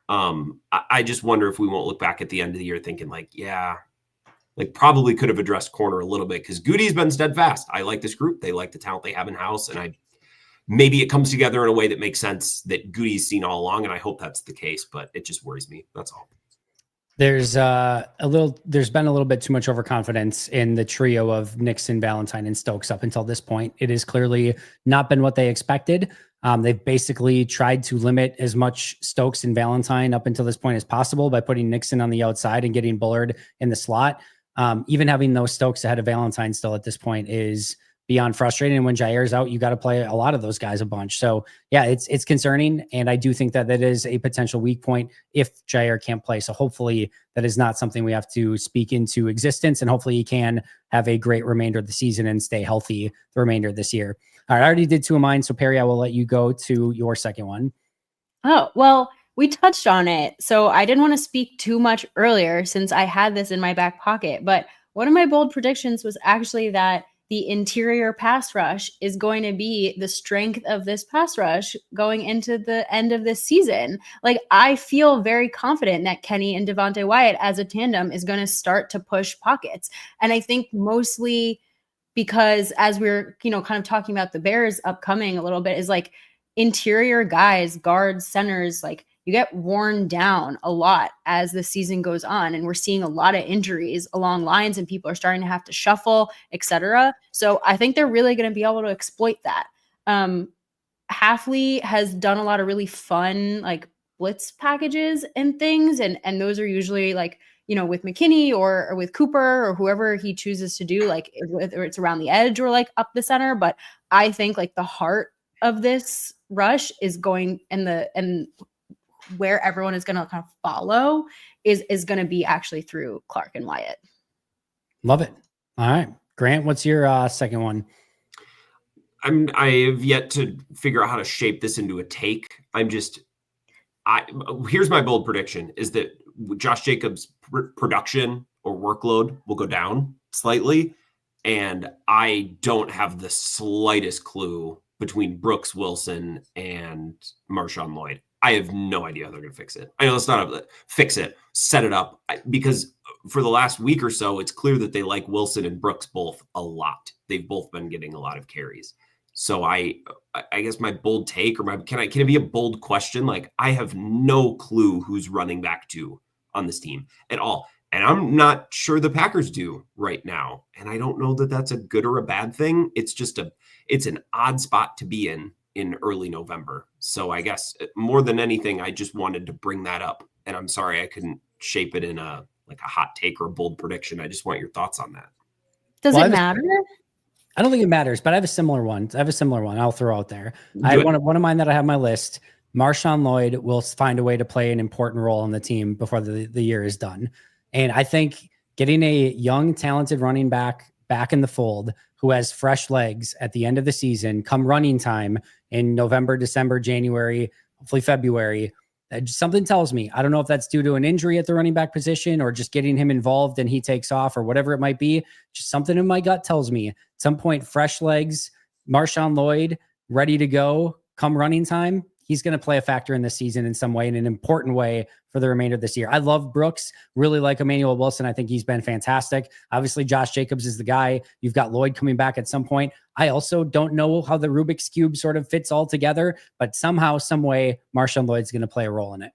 I just wonder if we won't look back at the end of the year thinking probably could have addressed corner a little bit, because Goody's been steadfast. I like this group. They like the talent they have in house. And maybe it comes together in a way that makes sense that Goody's seen all along. And I hope that's the case, but it just worries me. That's all. There's been a little bit too much overconfidence in the trio of Nixon, Valentine, and Stokes up until this point. It has clearly not been what they expected. They've basically tried to limit as much Stokes and Valentine up until this point as possible by putting Nixon on the outside and getting Bullard in the slot. Even having those Stokes ahead of Valentine still at this point is beyond frustrating. And when Jaire's out, you got to play a lot of those guys a bunch. So yeah, it's concerning. And I do think that is a potential weak point if Jaire can't play. So hopefully that is not something we have to speak into existence. And hopefully he can have a great remainder of the season and stay healthy the remainder of this year. All right, I already did two of mine. So Perri, I will let you go to your second one. Oh, well, we touched on it. So I didn't want to speak too much earlier since I had this in my back pocket. But one of my bold predictions was actually that the interior pass rush is going to be the strength of this pass rush going into the end of this season. I feel very confident that Kenny and Devontae Wyatt as a tandem is going to start to push pockets. And I think mostly because as we're, kind of talking about the Bears upcoming a little bit is interior guys, guards, centers, you get worn down a lot as the season goes on. And we're seeing a lot of injuries along lines and people are starting to have to shuffle, etc. So I think they're really going to be able to exploit that. Hafley has done a lot of really fun, blitz packages and things. And those are usually with McKinney or with Cooper or whoever he chooses to do, whether it's around the edge or up the center. But I think the heart of this rush is going and where everyone is going to kind of follow is going to be actually through Clark and Wyatt. Love it. All right, Grant, what's your second one? I have yet to figure out how to shape this into a take. Here's my bold prediction is that Josh Jacobs' production or workload will go down slightly. And I don't have the slightest clue between Brooks, Wilson, and Marshawn Lloyd. I have no idea how they're going to fix it. I know it's not fix it, set it up, because for the last week or so, it's clear that they like Wilson and Brooks both a lot. They've both been getting a lot of carries. So I guess my bold take, or can it be a bold question? Like, I have no clue who's running back to on this team at all. And I'm not sure the Packers do right now. And I don't know that that's a good or a bad thing. It's just it's an odd spot to be in early November. So I guess more than anything, I just wanted to bring that up. And I'm sorry I couldn't shape it in a hot take or a bold prediction. I just want your thoughts on that. Does it matter? I don't think it matters, but I have a similar one. I'll throw out there. I have one of mine that I have on my list. Marshawn Lloyd will find a way to play an important role on the team before the year is done. And I think getting a young, talented running back in the fold who has fresh legs at the end of the season, come running time in November, December, January, hopefully February, something tells me, I don't know if that's due to an injury at the running back position or just getting him involved and he takes off or whatever it might be. Just something in my gut tells me at some point, fresh legs, Marshawn Lloyd, ready to go, come running time. He's going to play a factor in this season in some way, in an important way for the remainder of this year. I love Brooks, really like Emmanuel Wilson. I think he's been fantastic. Obviously, Josh Jacobs is the guy. You've got Lloyd coming back at some point. I also don't know how the Rubik's Cube sort of fits all together, but somehow, some way, Marshawn Lloyd's going to play a role in it.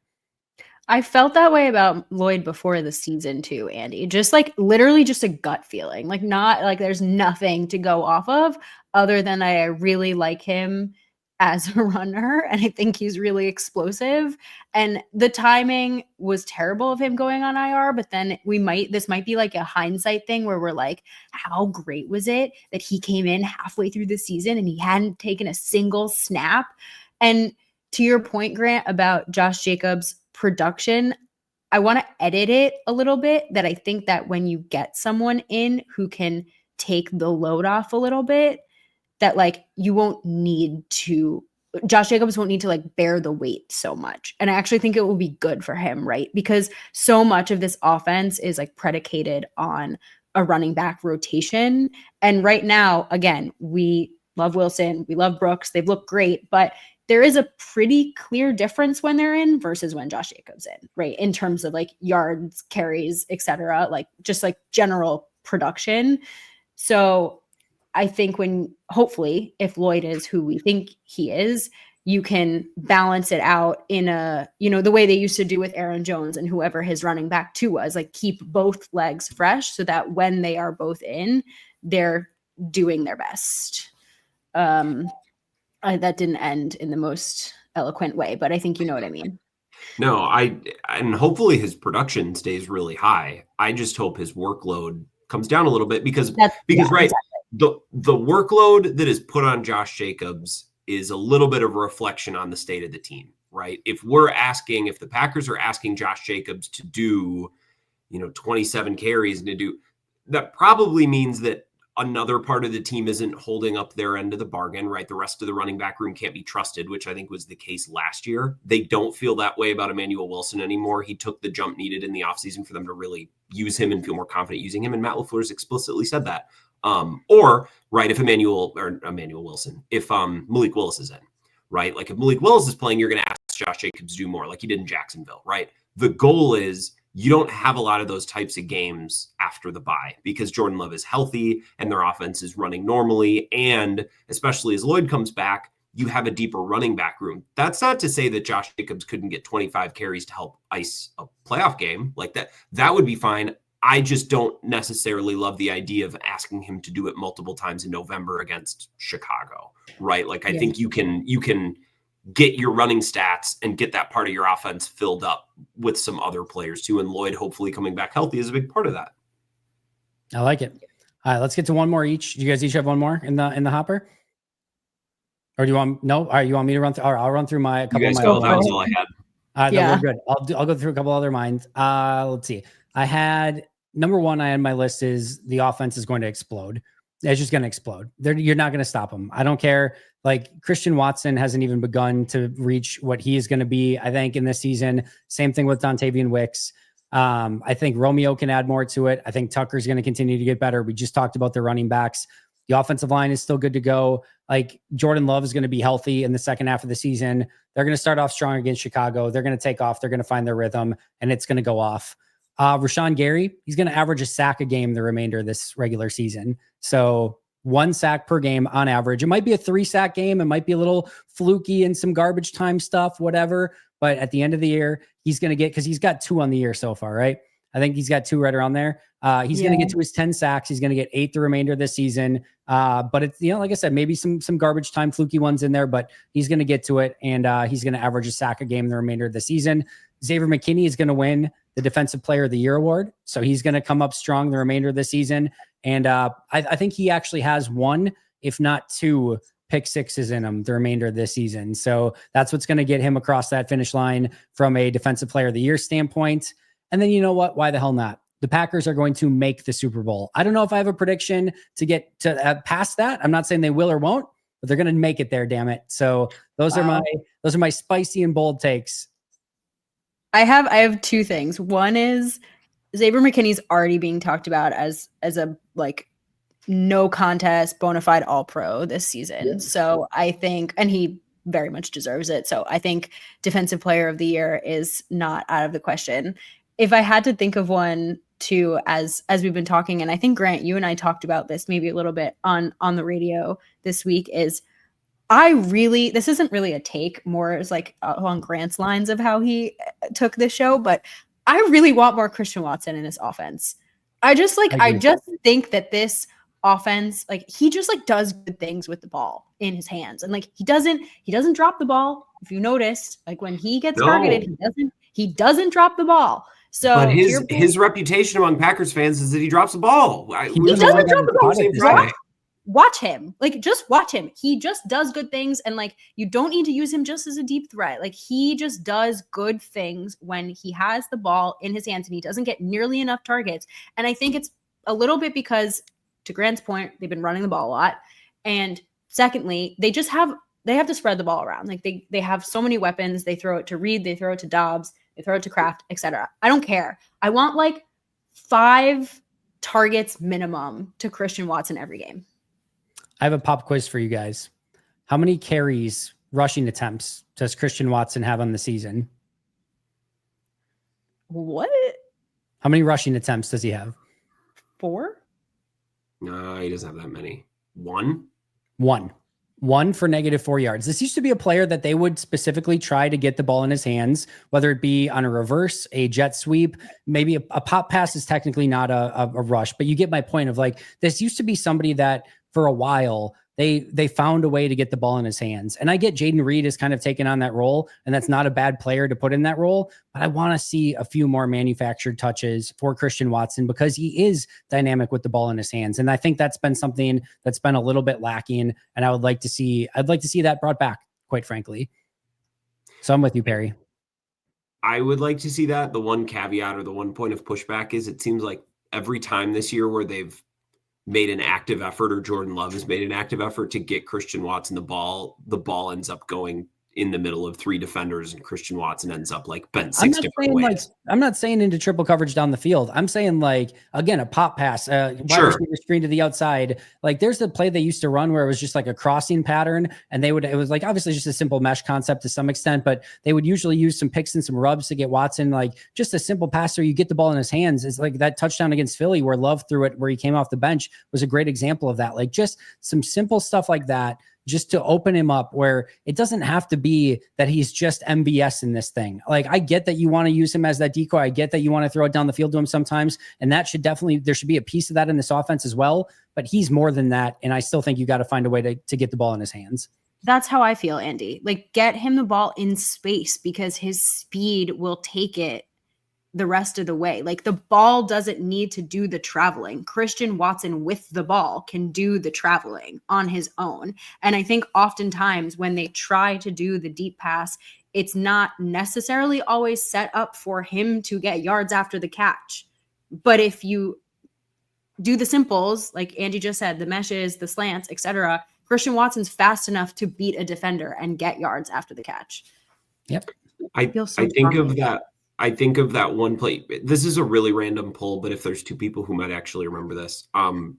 I felt that way about Lloyd before the season too, Andy. Just literally just a gut feeling. Not like there's nothing to go off of other than I really like him as a runner, and I think he's really explosive. And the timing was terrible of him going on IR, but then this might be like a hindsight thing where we're like, how great was it that he came in halfway through the season and he hadn't taken a single snap? And to your point, Grant, about Josh Jacobs' production, I want to edit it a little bit, that I think that when you get someone in who can take the load off a little bit, that Josh Jacobs won't need to bear the weight so much. And I actually think it will be good for him, right? Because so much of this offense is predicated on a running back rotation. And right now, again, we love Wilson, we love Brooks, they've looked great, but there is a pretty clear difference when they're in versus when Josh Jacobs in, right? In terms of yards, carries, etc., just general production. So I think hopefully, if Lloyd is who we think he is, you can balance it out in the way they used to do with Aaron Jones and whoever his running back two was, keep both legs fresh so that when they are both in, they're doing their best. That didn't end in the most eloquent way, but I think you know what I mean. No, and hopefully his production stays really high. I just hope his workload comes down a little bit because right. Exactly. The workload that is put on Josh Jacobs is a little bit of a reflection on the state of the team, right? If the Packers are asking Josh Jacobs to do, 27 carries and that probably means that another part of the team isn't holding up their end of the bargain, right? The rest of the running back room can't be trusted, which I think was the case last year. They don't feel that way about Emmanuel Wilson anymore. He took the jump needed in the offseason for them to really use him and feel more confident using him. And Matt LaFleur's explicitly said that. If if Malik Willis is in, right? If Malik Willis is playing, you're going to ask Josh Jacobs to do more like he did in Jacksonville, right? The goal is you don't have a lot of those types of games after the bye because Jordan Love is healthy and their offense is running normally. And especially as Lloyd comes back, you have a deeper running back room. That's not to say that Josh Jacobs couldn't get 25 carries to help ice a playoff game like that. That would be fine. I just don't necessarily love the idea of asking him to do it multiple times in November against Chicago, right? I think you can get your running stats and get that part of your offense filled up with some other players too. And Lloyd hopefully coming back healthy is a big part of that. I like it. All right, let's get to one more each. You guys each have one more in the hopper? Or do you want, no? All right, you want me to run through? All right, I'll run through my couple of my. That was all I had. No, we're good. I'll go through a couple other minds. Let's see. I had number one. I had my list is the offense is going to explode. It's just going to explode. You're not going to stop them. I don't care. Like Christian Watson hasn't even begun to reach what he is going to be, I think, in this season. Same thing with Dontavian Wicks. I think Romeo can add more to it. I think Tucker's going to continue to get better. We just talked about the running backs. The offensive line is still good to go. Like Jordan Love is going to be healthy in the second half of the season. They're going to start off strong against Chicago. They're going to take off. They're going to find their rhythm, and it's going to go off. Rashawn Gary, he's going to average a sack a game the remainder of this regular season. So 1 sack per game on average. It might be a 3-sack game. It might be a little fluky and some garbage time stuff, whatever. But at the end of the year, he's going to get, because he's got 2 on the year so far, right? I think he's got 2 right around there. He's going to get to his 10 sacks. He's going to get 8 the remainder of this season. But it's, like I said, maybe some garbage time fluky ones in there, but he's going to get to it. And he's going to average a sack a game the remainder of the season. Xavier McKinney is going to win the Defensive Player of the Year award. So he's going to come up strong the remainder of the season. And I think he actually has 1, if not 2, pick sixes in him the remainder of this season. So that's what's going to get him across that finish line from a Defensive Player of the Year standpoint. And then you know what? Why the hell not? The Packers are going to make the Super Bowl. I don't know if I have a prediction to get to past that. I'm not saying they will or won't, but they're going to make it there. Damn it! So those are my spicy and bold takes. I have 2 things. One is Xavier McKinney's already being talked about as a like no contest bona fide All-Pro this season. Yeah. So I think, and he very much deserves it. So I think Defensive Player of the Year is not out of the question. If I had to think of one too, as we've been talking, and I think Grant, you and I talked about this maybe a little bit on the radio this week, is this isn't really a take, more as like along Grant's lines of how he took this show, but I really want more Christian Watson in this offense. I just think that this offense, like he just like does good things with the ball in his hands. And like he doesn't drop the ball. If you noticed, like when he gets targeted, he doesn't drop the ball. So but his reputation among Packers fans is that he drops the ball. He doesn't drop the ball. Watch him. Like, just watch him. He just does good things. And like, you don't need to use him just as a deep threat. Like, he just does good things when he has the ball in his hands and he doesn't get nearly enough targets. And I think it's a little bit because, to Grant's point, they've been running the ball a lot. And secondly, they have to spread the ball around. Like they have so many weapons. They throw it to Reed, they throw it to Dobbs, they throw it to Kraft, etc. I don't care. I want like 5 targets minimum to Christian Watson every game. I have a pop quiz for you guys. How many carries, rushing attempts, does Christian Watson have on the season? What? How many rushing attempts does he have? 4? No, he doesn't have that many. 1? 1 for -4 yards. This used to be a player that they would specifically try to get the ball in his hands, whether it be on a reverse, a jet sweep, maybe a pop pass is technically not a rush, but you get my point of like, this used to be somebody that for a while, they found a way to get the ball in his hands. And I get Jaden Reed has kind of taken on that role, and that's not a bad player to put in that role, but I want to see a few more manufactured touches for Christian Watson because he is dynamic with the ball in his hands. And I think that's been something that's been a little bit lacking. And I'd like to see that brought back, quite frankly. So I'm with you, Perri. I would like to see that. The one caveat or the one point of pushback is it seems like every time this year where they've made an active effort or Jordan Love has made an active effort to get Christian Watson the ball ends up going in the middle of 3 defenders and Christian Watson ends up like bent 6 different ways. I'm not saying into triple coverage down the field. I'm saying like, again, a pop pass, wide receiver screen to the outside. Like there's the play they used to run where it was just like a crossing pattern and it was like, obviously just a simple mesh concept to some extent, but they would usually use some picks and some rubs to get Watson, like just a simple pass where you get the ball in his hands. It's like that touchdown against Philly where Love threw it, where he came off the bench was a great example of that. Like just some simple stuff like that, just to open him up where it doesn't have to be that he's just MBS in this thing. Like I get that you want to use him as that decoy. I get that you want to throw it down the field to him sometimes. And that should there should be a piece of that in this offense as well, but he's more than that. And I still think you got to find a way to get the ball in his hands. That's how I feel, Andy. Like get him the ball in space because his speed will take it the rest of the way. Like the ball doesn't need to do the traveling. Christian Watson with the ball can do the traveling on his own. And I think oftentimes when they try to do the deep pass, it's not necessarily always set up for him to get yards after the catch. But if you do the simples, like Angie just said, the meshes, the slants, etc., Christian Watson's fast enough to beat a defender and get yards after the catch. Yep. I think of that one play. This is a really random pull, but if there's two people who might actually remember this,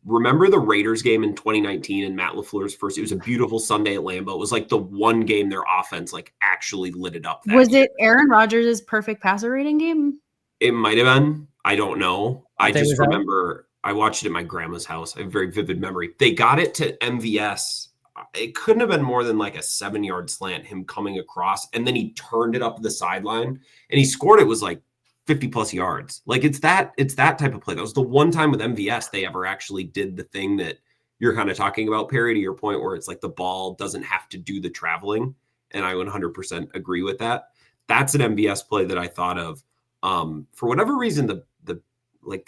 remember the Raiders game in 2019 and Matt LaFleur's first, it was a beautiful Sunday at Lambeau. It was like the one game their offense like actually lit it up. Was it Aaron Rodgers' perfect passer rating game? It might have been. I don't know. I just remember I watched it at my grandma's house. I have a very vivid memory. They got it to MVS. It couldn't have been more than like a 7-yard slant, him coming across, and then he turned it up the sideline and he scored. It was like 50 plus yards. Like it's that type of play. That was the one time with MVS they ever actually did the thing that you're kind of talking about, Perri, to your point, where it's like the ball doesn't have to do the traveling. And I 100% agree with that. That's an MVS play that I thought of. For whatever reason, the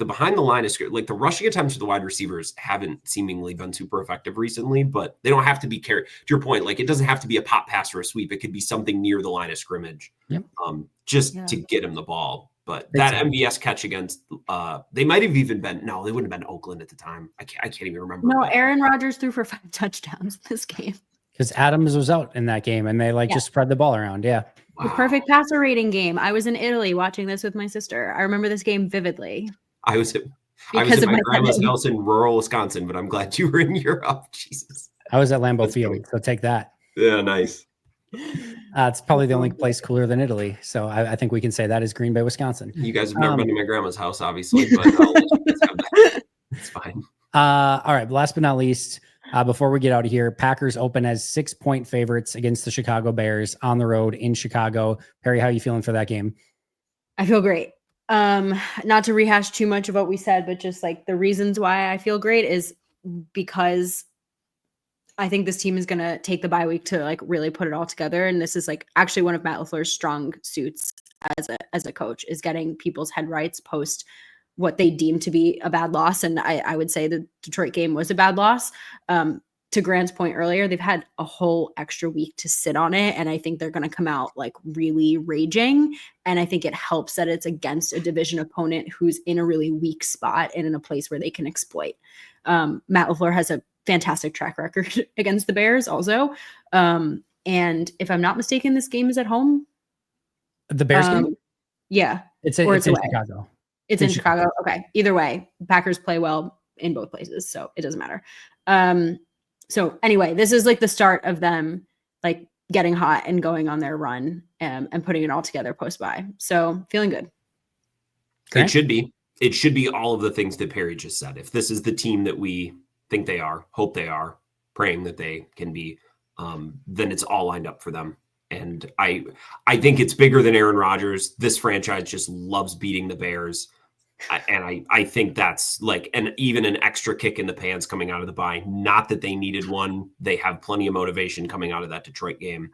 behind the line is like the rushing attempts for the wide receivers haven't seemingly been super effective recently, but they don't have to be carried. To your point, like it doesn't have to be a pop pass or a sweep. It could be something near the line of scrimmage, to get him the ball. But that MVS catch against, they might have even been, no, they wouldn't have been Oakland at the time. I can't even remember. No, Aaron Rodgers threw for 5 touchdowns this game. Because Adams was out in that game and they just spread the ball around. Yeah. Wow. The perfect passer rating game. I was in Italy watching this with my sister. I remember this game vividly. I was at my grandma's house in rural Wisconsin, but I'm glad you were in Europe. Jesus. I was at Lambeau Field, so take that. Yeah, nice. It's probably the only place cooler than Italy. So I think we can say that is Green Bay, Wisconsin. You guys have never been to my grandma's house, obviously, but I'll let you guys have that. It's fine. All right. Last but not least, before we get out of here, Packers open as 6-point favorites against the Chicago Bears on the road in Chicago. Perri, how are you feeling for that game? I feel great. Not to rehash too much of what we said, but just like the reasons why I feel great is because I think this team is going to take the bye week to like really put it all together. And this is like actually one of Matt LaFleur's strong suits as a coach is getting people's head rights post what they deem to be a bad loss. And I would say the Detroit game was a bad loss. To Grant's point earlier, they've had a whole extra week to sit on it. And I think they're going to come out like really raging. And I think it helps that it's against a division opponent who's in a really weak spot and in a place where they can exploit. Matt LaFleur has a fantastic track record against the Bears also. And if I'm not mistaken, this game is at home. The Bears game? Yeah. It's in Chicago. It's in Chicago. Okay. Either way, Packers play well in both places, so it doesn't matter. So anyway, this is like the start of them like getting hot and going on their run and putting it all together post-bye. So feeling good. Okay. It should be all of the things that Perri just said. If this is the team that we think they are, hope they are, praying that they can be, then it's all lined up for them. And I think it's bigger than Aaron Rodgers. This franchise just loves beating the Bears. I think that's like even an extra kick in the pants coming out of the bye. Not that they needed one. They have plenty of motivation coming out of that Detroit game.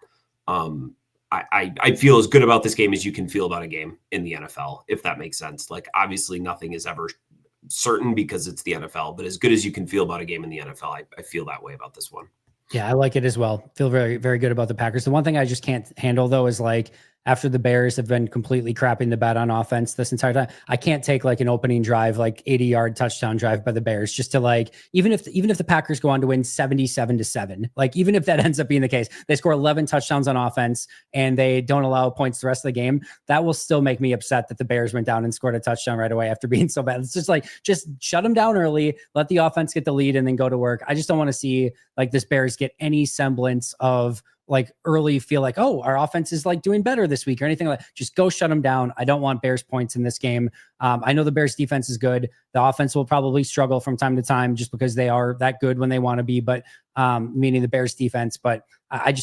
I feel as good about this game as you can feel about a game in the NFL, if that makes sense. Like obviously nothing is ever certain because it's the NFL, but as good as you can feel about a game in the NFL, I feel that way about this one. Yeah, I like it as well. Feel very, very good about the Packers. The one thing I just can't handle though is like after the Bears have been completely crapping the bed on offense this entire time, I can't take like an opening drive, like 80-yard touchdown drive by the Bears just to like, even if the Packers go on to win 77-7, like even if that ends up being the case, they score 11 touchdowns on offense and they don't allow points the rest of the game. That will still make me upset that the Bears went down and scored a touchdown right away after being so bad. It's just like, just shut them down early, let the offense get the lead and then go to work. I just don't want to see like this Bears get any semblance of like early feel like, oh, our offense is like doing better this week or anything like that. Just go shut them down. I don't want Bears points in this game. I know the Bears defense is good. The offense will probably struggle from time to time just because they are that good when they want to be, but meaning the Bears defense, but I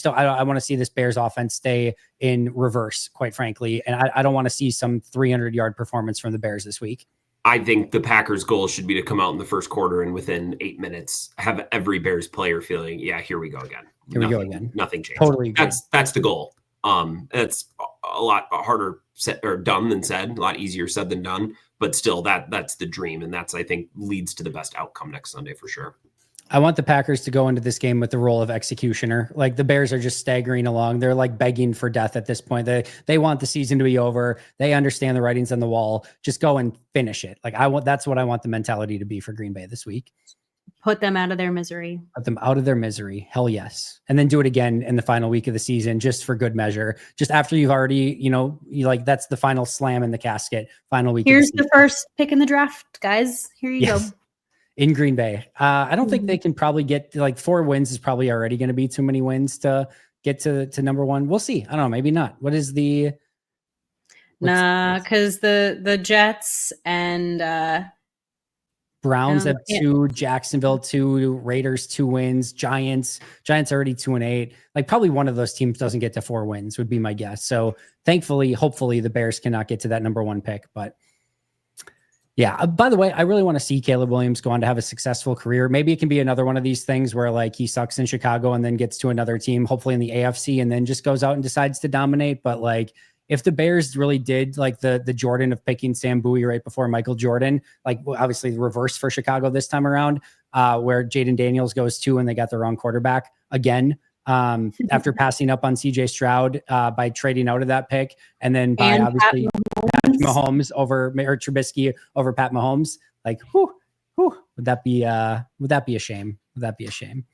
want to see this Bears offense stay in reverse, quite frankly. And I don't want to see some 300-yard performance from the Bears this week. I think the Packers' goal should be to come out in the first quarter and within 8 minutes have every Bears player feeling, yeah, here we go again. We go again. Nothing changed. Totally agree. That's the goal. It's a lot harder said or done than said, a lot easier said than done, but still that's the dream. And that's, I think, leads to the best outcome next Sunday for sure. I want the Packers to go into this game with the role of executioner. Like the Bears are just staggering along. They're like begging for death at this point. They want the season to be over. They understand the writings on the wall. Just go and finish it. Like that's what I want the mentality to be for Green Bay this week. Put them out of their misery. Put them out of their misery. Hell yes. And then do it again in the final week of the season, just for good measure. Just after you've already, that's the final slam in the casket. Final week. Here's the first pick in the draft, guys. Here you go. In Green Bay. I don't think they can probably get 4 wins is probably already going to be too many wins to get to number 1. We'll see. I don't know. Maybe not. What is the... because the Jets and Browns have 2, Jacksonville 2, Raiders 2 wins, Giants already 2-8. Like probably one of those teams doesn't get to 4 wins would be my guess. So thankfully, hopefully the Bears cannot get to that number 1 pick, but yeah. By the way, I really want to see Caleb Williams go on to have a successful career. Maybe it can be another one of these things where like he sucks in Chicago and then gets to another team, hopefully in the AFC, and then just goes out and decides to dominate. But like if the Bears really did like the Jordan of picking Sam Bowie right before Michael Jordan, like obviously the reverse for Chicago this time around, where Jaden Daniels goes to and they got the wrong quarterback again. After passing up on CJ Stroud by trading out of that pick, and then by obviously Pat Mahomes or Trubisky over Pat Mahomes, like would that be a shame? Would that be a shame?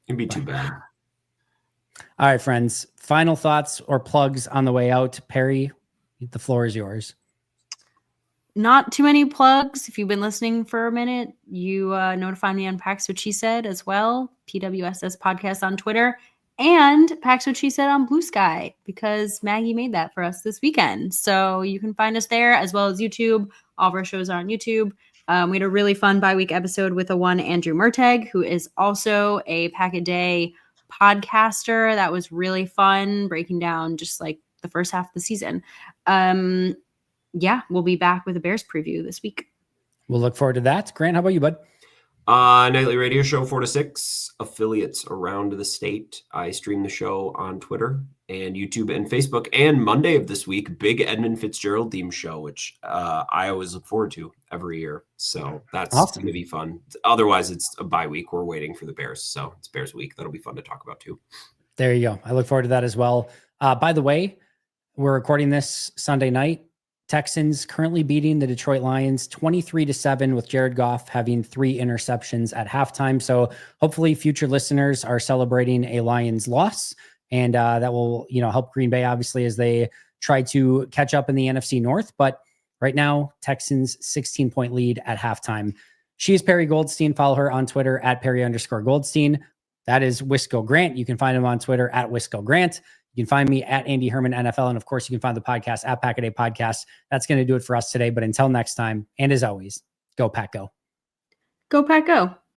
It'd be too bad. All right, friends. Final thoughts or plugs on the way out. Perri, the floor is yours. Not too many plugs. If you've been listening for a minute, you notify me on Pax What She Said as well. PWSS Podcast on Twitter. And Pax What She Said on Blue Sky, because Maggie made that for us this weekend. So you can find us there as well as YouTube. All of our shows are on YouTube. We had a really fun bi-week episode with one Andrew Merteg, who is also a Pack a Day podcaster. That was really fun, breaking down just like the first half of the season. We'll be back with a Bears preview this week. We'll look forward to that. Grant, how about you, bud? Nightly radio show 4 to 6, affiliates around the state. I stream the show on Twitter and YouTube and Facebook. And Monday of this week, big Edmund Fitzgerald theme show, which I always look forward to every year. So that's awesome. Going to be fun. Otherwise, it's a bye week. We're waiting for the Bears. So it's Bears week. That'll be fun to talk about too. There you go. I look forward to that as well. By the way, we're recording this Sunday night. Texans currently beating the Detroit Lions 23-7 with Jared Goff having 3 interceptions at halftime. So hopefully future listeners are celebrating a Lions loss, and that will, help Green Bay obviously as they try to catch up in the NFC North. But right now, Texans 16-point lead at halftime. She is Perri Goldstein. Follow her on Twitter at Perri_Goldstein. That is Wisco Grant. You can find him on Twitter at Wisco Grant. You can find me at Andy Herman NFL. And of course, you can find the podcast at Pack a Day Podcast. That's going to do it for us today. But until next time, and as always, go Pack Go. Go Pack Go.